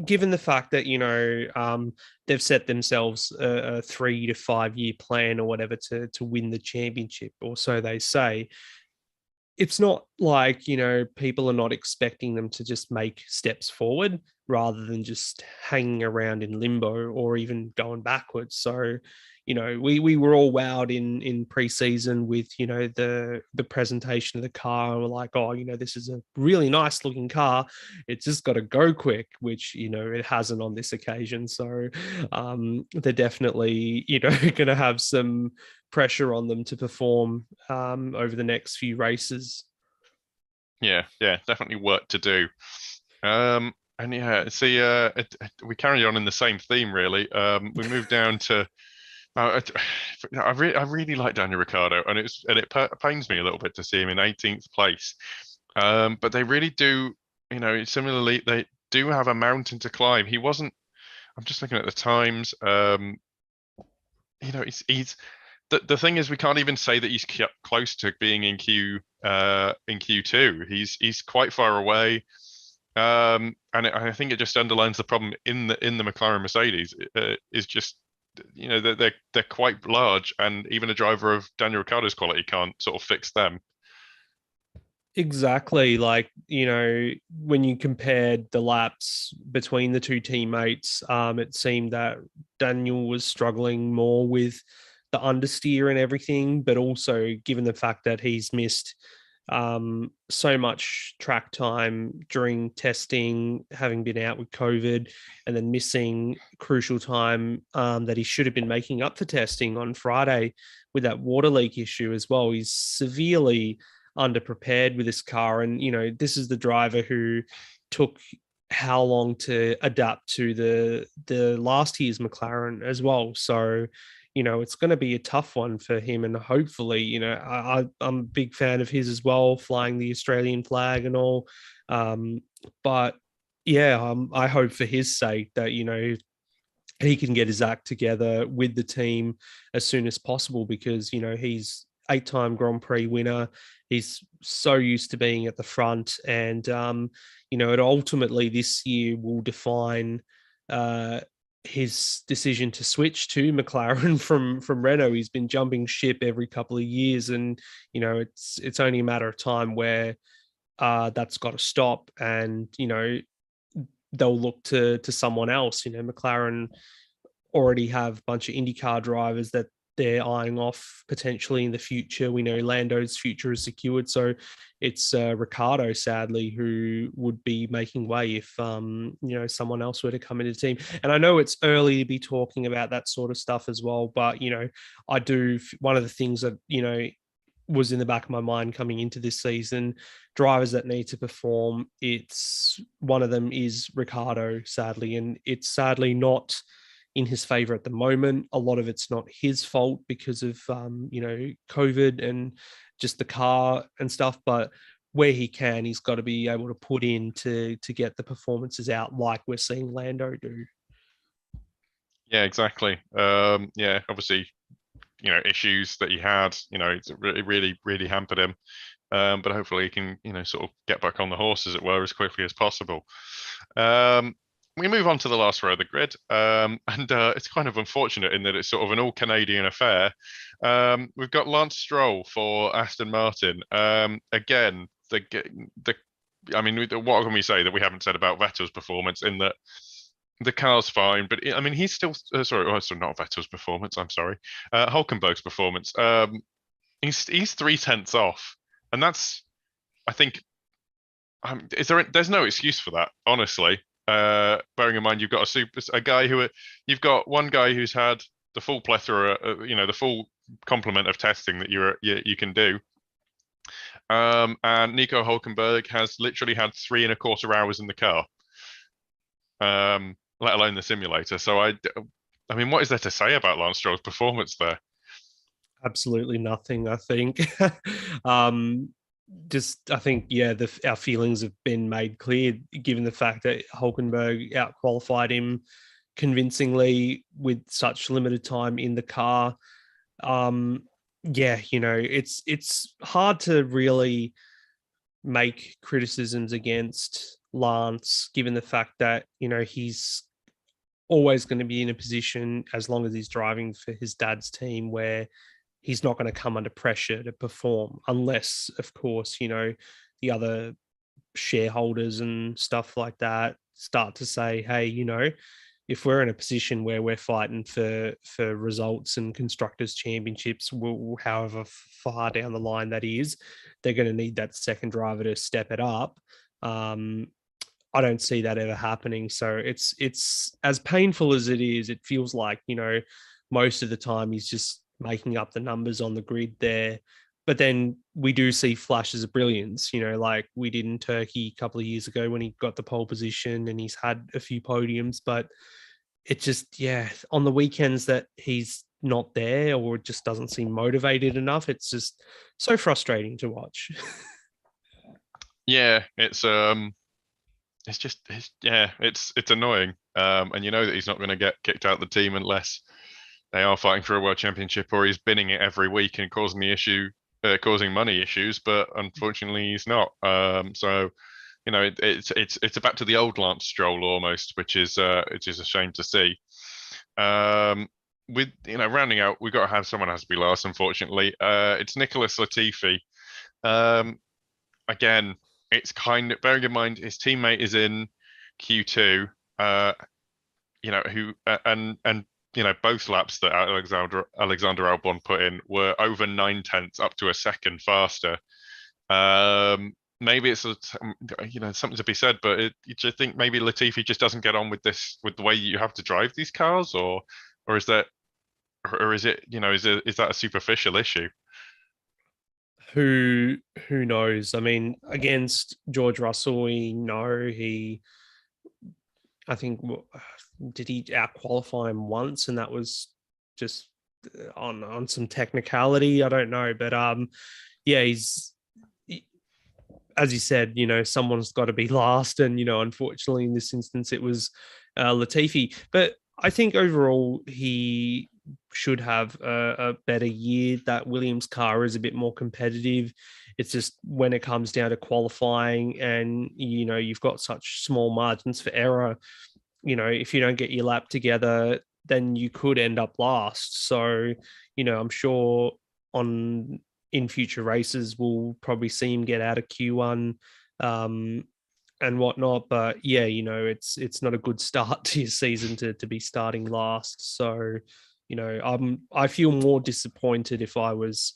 given the fact that they've set themselves a 3 to 5 year plan or whatever to win the championship, or so they say. It's not like people are not expecting them to just make steps forward rather than just hanging around in limbo or even going backwards. So we were all wowed in preseason with the presentation of the car, and we're like, oh, this is a really nice looking car, it's just got to go quick, which it hasn't on this occasion. So they're definitely going to have some pressure on them to perform over the next few races. yeah, definitely work to do. And yeah, see, we carried on in the same theme, really. We moved down to. I really like Daniel Ricciardo, and it pains me a little bit to see him in 18th place. But they really do, similarly, they do have a mountain to climb. He wasn't. I'm just looking at the times. He's the thing is, we can't even say that he's kept close to being in Q2. He's quite far away. And I think it just underlines the problem in the McLaren Mercedes is just they're quite large, and even a driver of Daniel Ricciardo's quality can't sort of fix them. Exactly. Like, when you compared the laps between the two teammates, it seemed that Daniel was struggling more with the understeer and everything, but also given the fact that he's missed so much track time during testing, having been out with COVID, and then missing crucial time that he should have been making up for testing on Friday with that water leak issue as well. He's severely underprepared with this car. And, this is the driver who took how long to adapt to the last year's McLaren as well. So, it's going to be a tough one for him. And hopefully, I'm a big fan of his as well, flying the Australian flag and all. But yeah, I hope for his sake that, he can get his act together with the team as soon as possible because, he's 8-time Grand Prix winner. He's so used to being at the front. And, it ultimately this year will define his decision to switch to McLaren from Renault. He's been jumping ship every couple of years. And, it's only a matter of time where that's got to stop. And, they'll look to someone else. McLaren already have a bunch of IndyCar drivers that they're eyeing off potentially in the future. We know Lando's future is secured, so it's Ricciardo, sadly, who would be making way if someone else were to come into the team. And I know it's early to be talking about that sort of stuff as well, but I do. One of the things that was in the back of my mind coming into this season, drivers that need to perform. It's one of them is Ricciardo, sadly, and it's sadly not in his favor at the moment. A lot of it's not his fault because of COVID and just the car and stuff, but where he can, he's got to be able to put in to get the performances out like we're seeing Lando do. Yeah, exactly. Yeah, obviously, issues that he had, it really, really hampered him. But hopefully he can, sort of get back on the horse, as it were, as quickly as possible. We move on to the last row of the grid, and it's kind of unfortunate in that it's sort of an all-Canadian affair. We've got Lance Stroll for Aston Martin. Again, I mean, what can we say that we haven't said about Vettel's performance in that the car's fine, but I mean, he's still sorry, not Vettel's performance. I'm sorry, Hulkenberg's performance. He's 3/10 off, and that's, I think, there's no excuse for that, honestly. Bearing in mind you've got you've got one guy who's had the full plethora, the full complement of testing that you can do. And Nico Hulkenberg has literally had 3.25 hours in the car, let alone the simulator. So I mean, what is there to say about Lance Stroll's performance there? Absolutely nothing, I think. I think, yeah, our feelings have been made clear given the fact that Hulkenberg outqualified him convincingly with such limited time in the car. Yeah, it's hard to really make criticisms against Lance given the fact that, he's always going to be in a position, as long as he's driving for his dad's team, where he's not going to come under pressure to perform unless, of course, the other shareholders and stuff like that start to say, hey, if we're in a position where we're fighting for results and constructors championships, however far down the line that is, they're going to need that second driver to step it up. I don't see that ever happening. So it's as painful as it is, it feels like, most of the time he's just making up the numbers on the grid there. But then we do see flashes of brilliance, like we did in Turkey a couple of years ago when he got the pole position and he's had a few podiums. But it just, yeah, on the weekends that he's not there or just doesn't seem motivated enough, it's just so frustrating to watch. Yeah, it's annoying. And you know that he's not going to get kicked out of the team unless they are fighting for a world championship or he's binning it every week and causing money issues. But unfortunately, he's not. So it's back to the old Lance Stroll almost, which is a shame to see. With rounding out, we've got to have someone has to be last. Unfortunately, it's Nicholas Latifi. again, it's kind of bearing in mind his teammate is in Q2. Who and both laps that Alexander Albon put in were over 9 tenths up to a second faster. Maybe it's something to be said, but you just think maybe Latifi just doesn't get on with the way you have to drive these cars, or is that or is it is that a superficial issue? Who knows? I mean, against George Russell, we know I think, did he out qualify him once, and that was just on some technicality. I don't know, but yeah, as you said, someone's got to be last, and unfortunately in this instance it was Latifi. But I think overall he should have a better year. That Williams car is a bit more competitive. It's just when it comes down to qualifying, and you've got such small margins for error. If you don't get your lap together, then you could end up last. So, I'm sure in future races we'll probably see him get out of Q1 and whatnot. But yeah, it's not a good start to your season to be starting last. So, I feel more disappointed if I was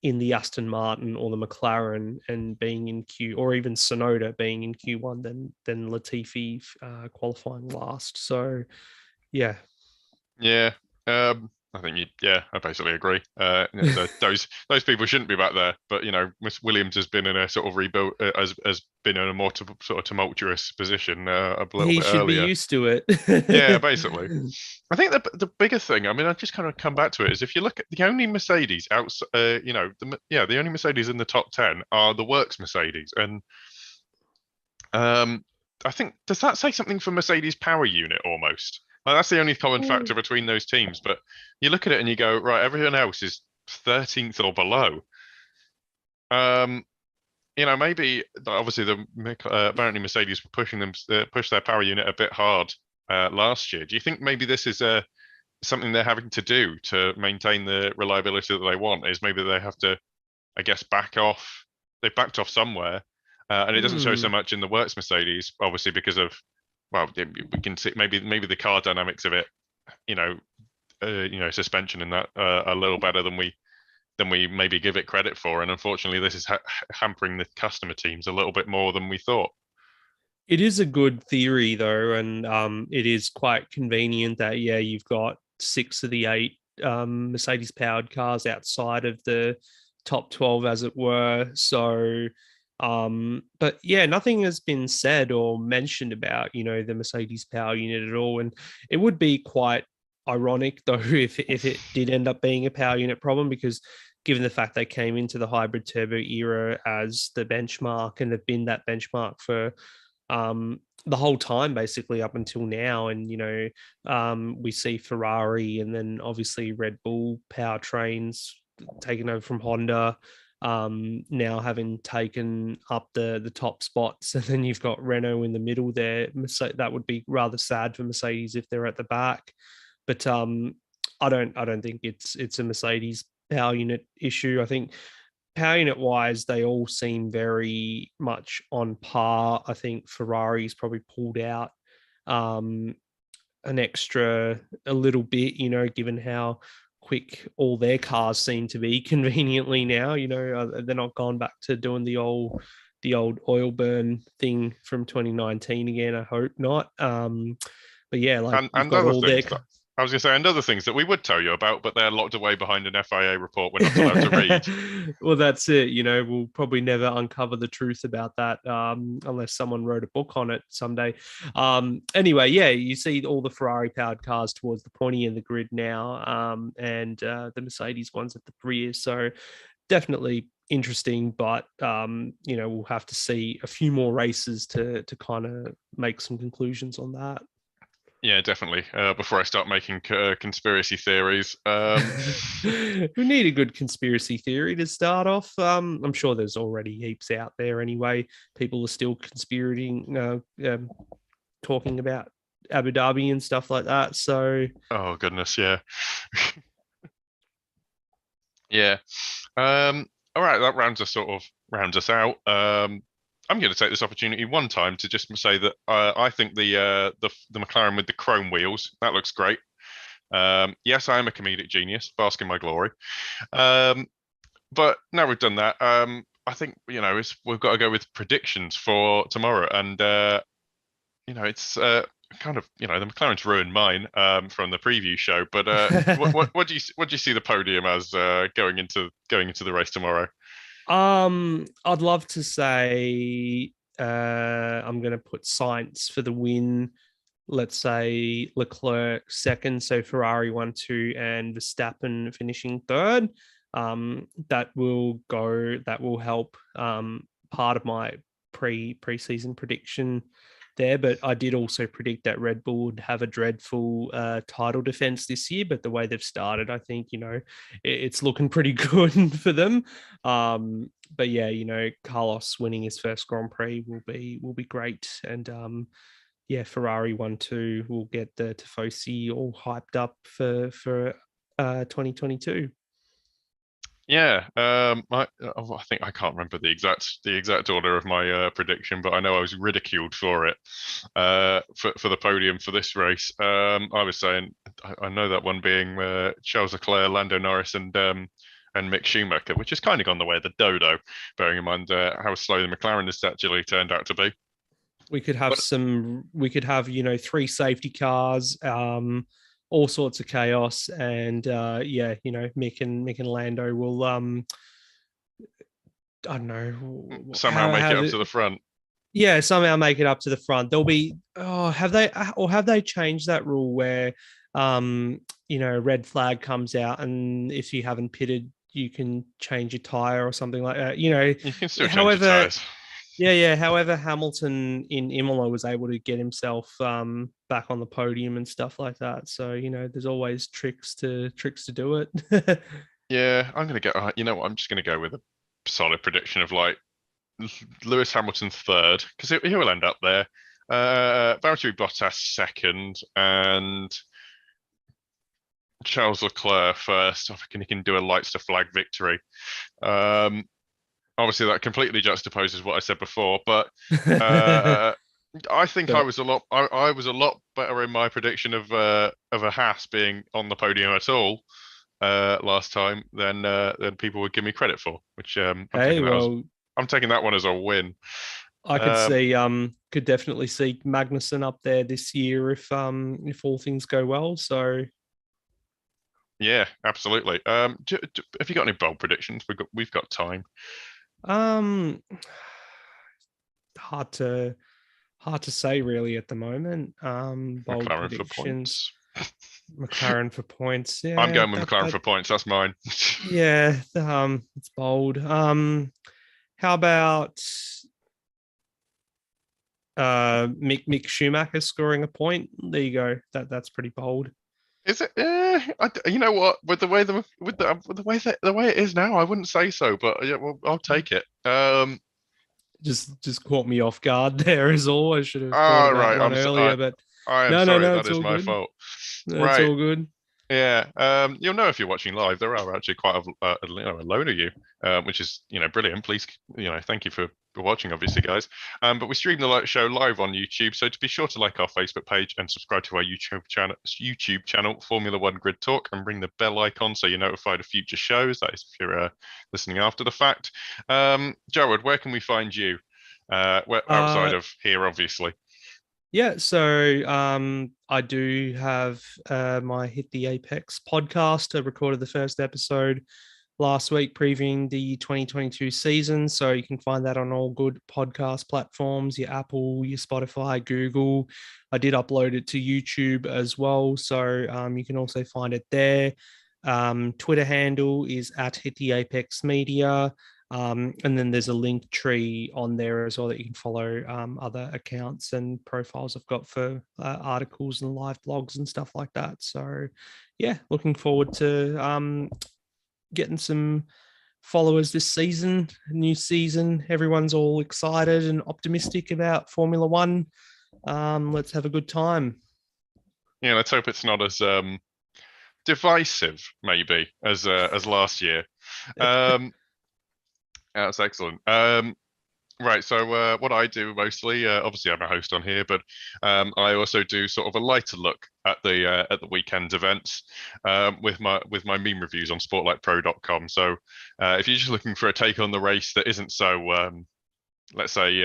in the Aston Martin or the McLaren and being in Q, or even Tsunoda being in Q1 than Latifi qualifying last. So yeah. Yeah. I think I basically agree. Those people shouldn't be back there, but Miss Williams has been in a sort of rebuild, has been in a more sort of tumultuous position a little He bit should be earlier. used to it. Yeah, basically. I think the bigger thing, I mean, I just kind of come back to it, is if you look at the only Mercedes the only Mercedes in the top 10 are the works Mercedes, and I think, does that say something for Mercedes power unit almost? Like, that's the only common factor between those teams. But you look at it and you go, right, everyone else is 13th or below. Maybe obviously apparently Mercedes were push their power unit a bit hard last year. Do you think maybe this is something they're having to do to maintain the reliability that they want? Is maybe they have to, I guess, back off. They backed off somewhere, and it doesn't show so much in the works Mercedes, obviously because of, well, we can see maybe the car dynamics of it, suspension and that a little better than we maybe give it credit for, and unfortunately, this is hampering the customer teams a little bit more than we thought. It is a good theory though, and it is quite convenient that you've got 6 of the 8 Mercedes powered cars outside of the top 12, as it were. So but yeah, nothing has been said or mentioned about the Mercedes power unit at all, and it would be quite ironic though if it did end up being a power unit problem, because given the fact they came into the hybrid turbo era as the benchmark and have been that benchmark for the whole time basically up until now. And we see Ferrari and then obviously Red Bull powertrains taken over from Honda, now having taken up the top spots, and then you've got Renault in the middle there. That would be rather sad for Mercedes if they're at the back. But I don't think it's a Mercedes power unit issue. I think power unit wise, they all seem very much on par. I think Ferrari's probably pulled out an extra a little bit, given how quick all their cars seem to be conveniently now. They're not gone back to doing the old oil burn thing from 2019 again. I hope not. But yeah, like and got other all their. things I was going to say, and other things that we would tell you about, but they're locked away behind an FIA report we're not allowed to read. Well, that's it. We'll probably never uncover the truth about that unless someone wrote a book on it someday. Anyway, yeah, you see all the Ferrari-powered cars towards the pointy end of the grid now, and the Mercedes ones at the rear. So definitely interesting, but we'll have to see a few more races to kind of make some conclusions on that. Yeah, definitely. Before I start making conspiracy theories, we need a good conspiracy theory to start off. I'm sure there's already heaps out there anyway. People are still conspirating, talking about Abu Dhabi and stuff like that. So, oh goodness, yeah, yeah. All right, that rounds us sort of rounds us out. I'm going to take this opportunity one time to just say that I think the McLaren with the chrome wheels, that looks great. Yes, I am a comedic genius, bask in my glory. But now we've done that, I think we've got to go with predictions for tomorrow, and it's kind of the McLaren's ruined mine from the preview show. But what do you see the podium as going into the race tomorrow? I'd love to say I'm going to put Sainz for the win. Let's say Leclerc second, so Ferrari 1, 2, and Verstappen finishing third. That will help part of my preseason prediction there. But I did also predict that Red Bull would have a dreadful title defense this year. But the way they've started, I think it's looking pretty good for them. But yeah, Carlos winning his first Grand Prix will be great, and yeah, Ferrari 1, 2 will get the Tifosi all hyped up for 2022. Yeah, I think I can't remember the exact order of my prediction, but I know I was ridiculed for it for the podium for this race. I was saying I know that one being Charles Leclerc, Lando Norris, and Mick Schumacher, which has kind of gone the way of the dodo, bearing in mind how slow the McLaren has actually turned out to be. We could have three safety cars, all sorts of chaos, and yeah, Mick and Lando will I don't know, somehow make it up to the front. Yeah, somehow make it up to the front. There'll be have they changed that rule where red flag comes out, and if you haven't pitted, you can change your tire or something like that. You can still change your tires. Yeah. However, Hamilton in Imola was able to get himself back on the podium and stuff like that. So there's always tricks to do it. Yeah, I'm gonna go. You know what? I'm just gonna go with a solid prediction of like Lewis Hamilton third, because he will end up there. Valtteri Bottas second, and Charles Leclerc first. I reckon he can do a lights to flag victory. Obviously, that completely juxtaposes what I said before, but I think I was a lot better in my prediction of a Haas being on the podium at all last time than people would give me credit for. Which I'm taking that one as a win. I could definitely see Magnussen up there this year if all things go well. So yeah, absolutely. Have you got any bold predictions? We've got time. Hard to say really at the moment. Bold McLaren predictions. for points. McLaren for points. Yeah, I'm going with McLaren for points. That's mine. Yeah, it's bold. How about Mick Schumacher scoring a point? There you go. That's pretty bold. Is it? You know what? With the way the way it is now, I wouldn't say so, but yeah, well, I'll take it. Just caught me off guard there. Is all I should have thought about one earlier, but I am sorry. That is my fault. That's all good. Yeah, you'll know if you're watching live. There are actually quite a load of you, which is brilliant. Please, thank you for watching, obviously, guys. But we stream the show live on YouTube, so to be sure to like our Facebook page and subscribe to our YouTube channel, Formula One Grid Talk, and ring the bell icon so you're notified of future shows. That is if you're listening after the fact. Jawad, where can we find you? Outside of here, obviously. Yeah, so I do have my Hit the Apex podcast. I recorded the first episode last week previewing the 2022 season. So you can find that on all good podcast platforms, your Apple, your Spotify, Google. I did upload it to YouTube as well. So you can also find it there. Twitter handle is @HitTheApexMedia. And then there's a link tree on there as well that you can follow other accounts and profiles I've got for articles and live blogs and stuff like that. So yeah, looking forward to getting some followers this season, new season. Everyone's all excited and optimistic about Formula One. Let's have a good time. Yeah, let's hope it's not as divisive, maybe, as last year. That's excellent. Right, so what I do mostly, obviously I'm a host on here, but I also do sort of a lighter look at the weekend events with my meme reviews on sportlightpro.com. So if you're just looking for a take on the race that isn't so let's say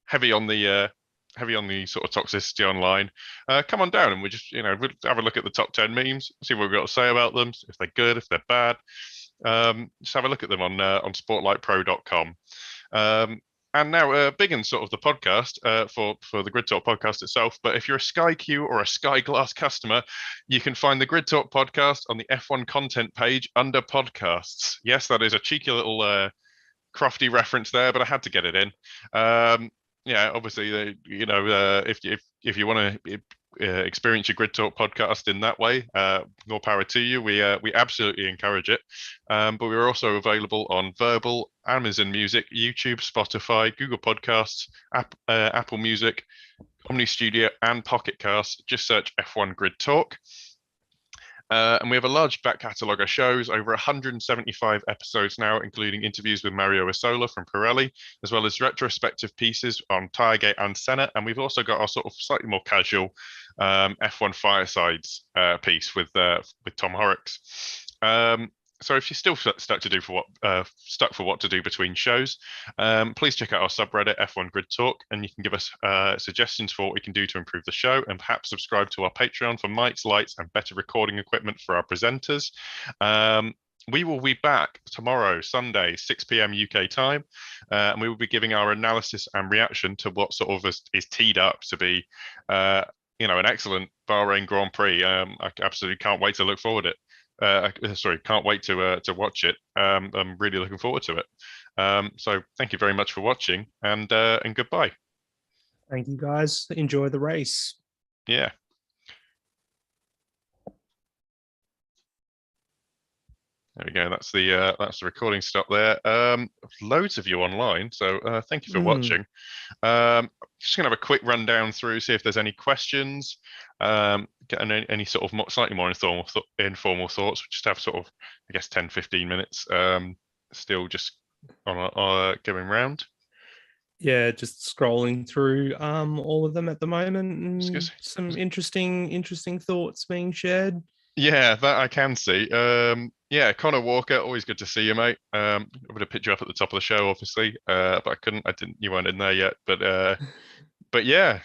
heavy on the heavy on the sort of toxicity online, come on down and we'll have a look at the top 10 memes, see what we've got to say about them, if they're good, if they're bad. Just have a look at them on sportlightpro.com. And now, big in sort of the podcast for the Grid Talk podcast itself. But if you're a Sky Q or a Sky Glass customer, you can find the Grid Talk podcast on the F1 content page under podcasts. Yes, that is a cheeky little crofty reference there, but I had to get it in. Yeah, obviously, if you want to experience your Grid Talk podcast in that way, more power to you. We absolutely encourage it. But we're also available on Verbal, Amazon Music, YouTube, Spotify, Google Podcasts, Apple Music, Omni Studio, and Pocket Casts. Just search F1 Grid Talk. And we have a large back catalogue of shows, over 175 episodes now, including interviews with Mario Isola from Pirelli, as well as retrospective pieces on Tiregate and Senna. And we've also got our sort of slightly more casual F1 Firesides piece with Tom Horrocks. So if you're still stuck for what to do between shows, please check out our subreddit F1 Grid Talk, and you can give us suggestions for what we can do to improve the show, and perhaps subscribe to our Patreon for mics, lights, and better recording equipment for our presenters. We will be back tomorrow, Sunday, 6 p.m. UK time, and we will be giving our analysis and reaction to what sort of is teed up to be, an excellent Bahrain Grand Prix. I absolutely can't wait to look forward to it. Can't wait to watch it. I'm really looking forward to it. So thank you very much for watching, and goodbye. Thank you, guys. Enjoy the race. Yeah. There we go. That's the recording stop there. Loads of you online, so thank you for watching. Just gonna have a quick rundown through, see if there's any questions, get any sort of slightly more informal thoughts. We just have sort of, I guess, 10-15 minutes. Still just on going round. Yeah, just scrolling through all of them at the moment, and some interesting thoughts being shared. Yeah, that I can see. Yeah, Connor Walker, always good to see you, mate. I would have picked you up at the top of the show, obviously, but I couldn't. You weren't in there yet. But yeah,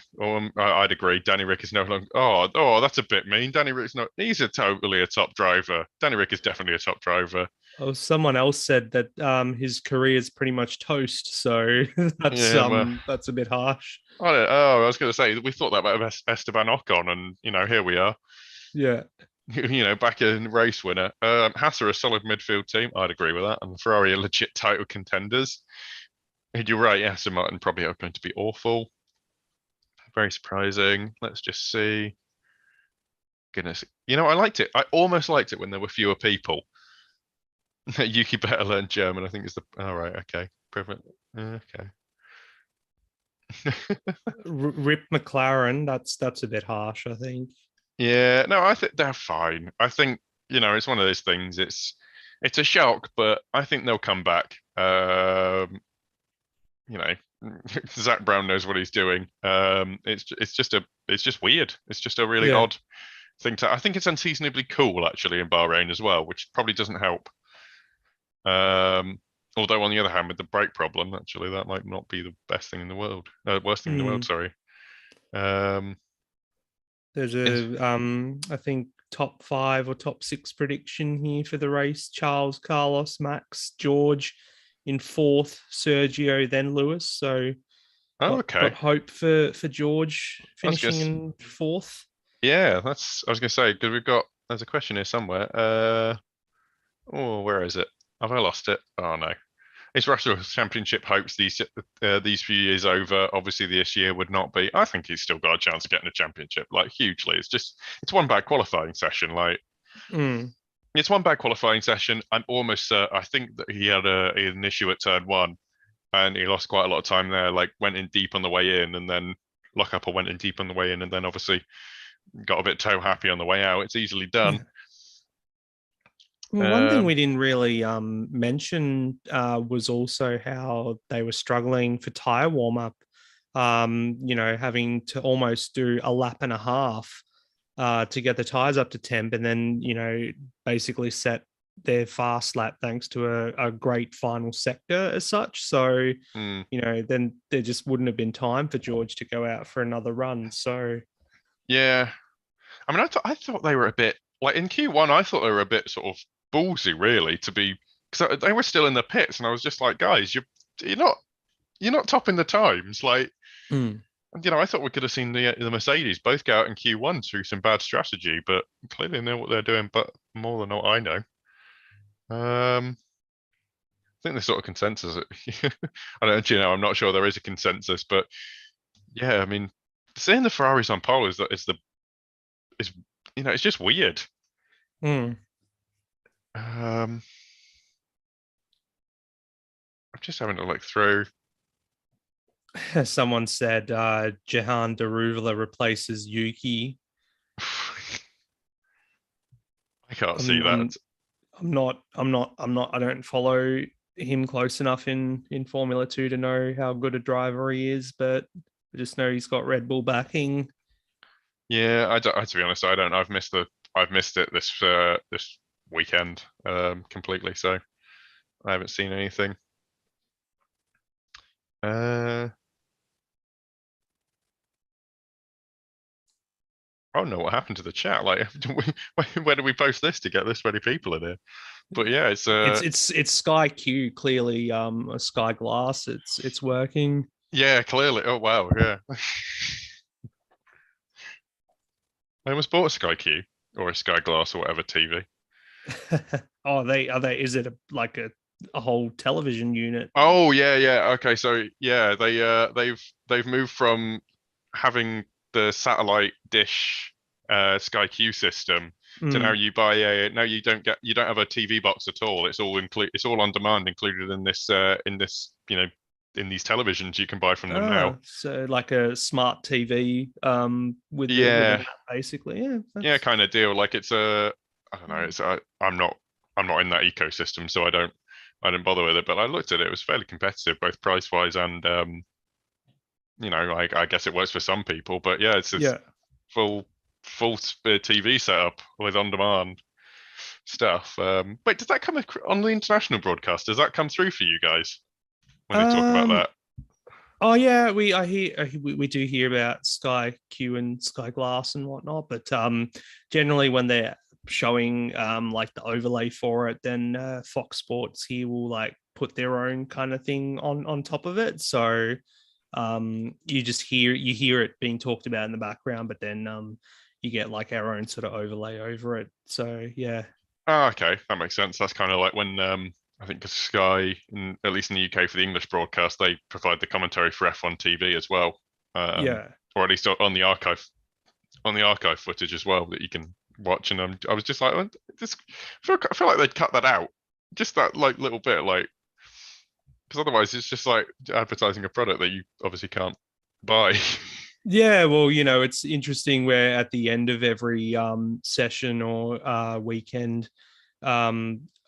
I'd agree. Danny Rick is no longer. Oh, that's a bit mean. Danny Rick's not. He's totally a top driver. Danny Rick is definitely a top driver. Oh, someone else said that his career is pretty much toast. So that's a bit harsh. I was going to say, we thought that about Esteban Ocon, and here we are. Yeah. Back in race winner. Haas are a solid midfield team. I'd agree with that. And Ferrari are legit title contenders. And you're right. Aston Martin probably are going to be awful. Very surprising. Let's just see. Goodness. I liked it. I almost liked it when there were fewer people. Yuki better learn German, I think is the. All right. Okay. Perfect. Okay. Rip McLaren. That's a bit harsh, I think. Yeah, no, I think they're fine. I think, it's one of those things. It's a shock, but I think they'll come back. Zach Brown knows what he's doing. It's just weird. It's just a really odd thing I think it's unseasonably cool actually in Bahrain as well, which probably doesn't help. Although on the other hand, with the brake problem, actually that might not be the best thing in the world. Worst thing in the world, sorry. There's I think top 5 or top 6 prediction here for the race. Charles, Carlos, Max, George in 4th, Sergio, then Lewis. So got hope for George finishing in 4th. Yeah, I was going to say, because there's a question here somewhere. Where is it? Have I lost it? Oh no. It's Russell's championship hopes these few years over. Obviously, this year would not be. I think he's still got a chance of getting a championship, like hugely. It's one bad qualifying session. It's one bad qualifying session. I'm almost certain. I think that he had an issue at turn 1, and he lost quite a lot of time there. Like went in deep on the way in, and then Lockup went in deep on the way in, and then obviously got a bit toe happy on the way out. It's easily done. Well, one thing we didn't really mention was also how they were struggling for tire warm up. Having to almost do a lap and a half to get the tires up to temp, and then basically set their fast lap thanks to a great final sector as such. So then there just wouldn't have been time for George to go out for another run. So yeah. I mean, I thought they were a bit like in Q1. I thought they were a bit sort of ballsy, really, to be because they were still in the pits, and I was just like, guys, you're not topping the times. Like, mm. I thought we could have seen the Mercedes both go out in Q1 through some bad strategy, but clearly they know what they're doing, but more than what I know. I think the sort of consensus. I don't, I'm not sure there is a consensus, but yeah, I mean, seeing the Ferraris on pole is it's just weird. Mm. I'm just having to look through. Someone said Jahan Daruvula replaces Yuki. I can't see I'm, that. I'm not. I don't follow him close enough in Formula 2 to know how good a driver he is, but I just know he's got Red Bull backing. Yeah, I don't. To be honest, I don't. I've missed it this weekend completely. So I haven't seen anything. I don't know what happened to the chat. Like, where do we post this to get this many people in here? But yeah, It's Sky Q, clearly a Sky Glass. It's working. yeah, clearly. Oh wow, yeah. I almost bought a Sky Q or a Sky Glass or whatever TV. Oh, are they? Is it like a whole television unit? Oh yeah, yeah. Okay, so yeah, they've moved from having the satellite dish Sky Q system to now Mm. you buy you don't have a TV box at all. It's all on demand included in this in these televisions you can buy from them now. So like a smart TV with an Yeah, app, basically. Yeah, yeah, that's kind of deal. Like it's a I don't know. I'm not in that ecosystem, so I didn't bother with it. But I looked at it; it was fairly competitive, both price wise and I guess it works for some people. But yeah, it's yeah. full TV setup with on demand stuff. Wait, does that come on the international broadcast? Does that come through for you guys when they talk about Um. that? Oh yeah, we do hear about Sky Q and Sky Glass and whatnot, but generally when they're showing like the overlay for it, then Fox Sports here will like put their own kind of thing on top of it. So you hear it being talked about in the background, but then you get like our own sort of overlay over it. So yeah. Oh, okay, that makes sense. That's kind of like when I think Sky, at least in the UK for the English broadcast, they provide the commentary for F1 TV as well, Yeah. or at least on the archive footage as well that you can watch. And I was just like, this, I feel like they'd cut that out, just that like little bit, like because otherwise it's just like advertising a product that you obviously can't buy. Yeah, well, it's interesting where at the end of every session or weekend,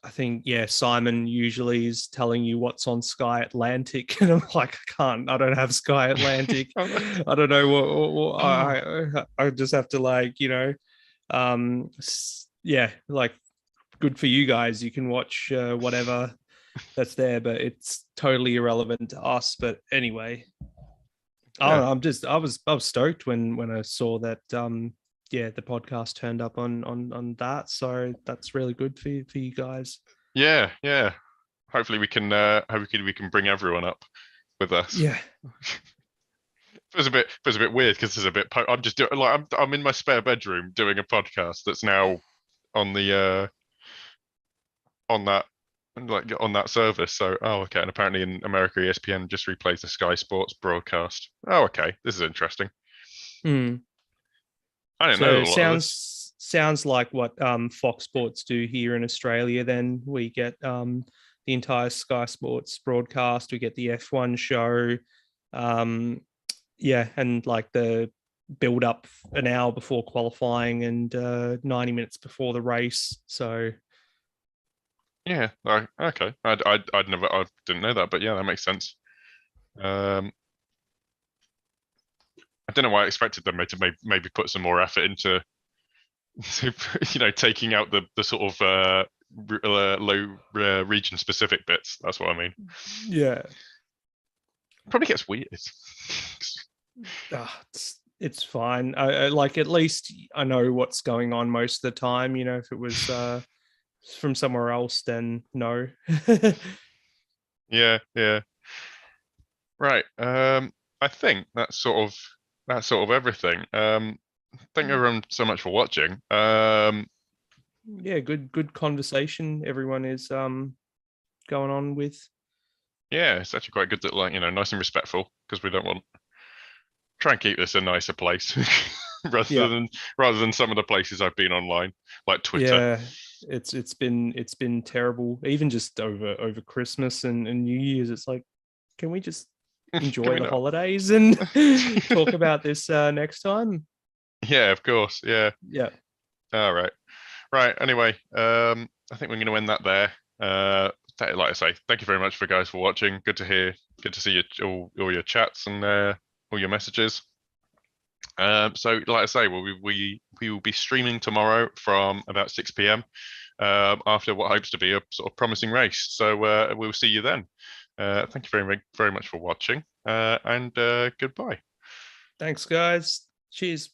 I think, yeah, Simon usually is telling you what's on Sky Atlantic. And I'm like, I don't have Sky Atlantic. I don't know what I just have to like, yeah, like good for you guys. You can watch whatever that's there, but it's totally irrelevant to us. But anyway, I don't Yeah, know. I was stoked when I saw that yeah, the podcast turned up on that. So that's really good for you guys. yeah, yeah. Hopefully we can bring everyone up with us. Yeah. Feels a bit weird because there's a bit. I'm just doing like I'm in my spare bedroom doing a podcast that's now on the on that on that service. So okay, and apparently in America ESPN just replays the Sky Sports broadcast. Oh okay, this is interesting. Mm. I didn't know So a lot of this. sounds like what Fox Sports do here in Australia. Then we get the entire Sky Sports broadcast. We get the F1 show. Um, yeah, and like the build up an hour before qualifying and 90 minutes before the race. So Yeah. Okay. I didn't know that, but yeah, that makes sense. Um, I don't know why I expected them to maybe put some more effort into, taking out the sort of low region specific bits. That's what I mean. Yeah. Probably gets weird. It's fine. Like at least I know what's going on most of the time. If it was from somewhere else, then no. Yeah, yeah. Right. I think that's sort of everything. Thank everyone so much for watching. Yeah, good conversation everyone is going on with. Yeah, it's actually quite good that, like, nice and respectful, because we don't want try and keep this a nicer place rather Yeah. than rather than some of the places I've been online, like Twitter. Yeah, it's been terrible. Even just over Christmas and New Year's, it's like, can we just Can enjoy we the not? holidays and talk about this next time? Yeah, of course. Yeah. Yeah. All right. Right. Anyway, I think we're going to end that there. Like I say, thank you very much for guys for watching. Good to hear. Good to see all your chats and all your messages. So, like I say, we will be streaming tomorrow from about 6 p.m. After what hopes to be a sort of promising race. So we'll see you then. Thank you very much for watching, and goodbye. Thanks, guys. Cheers.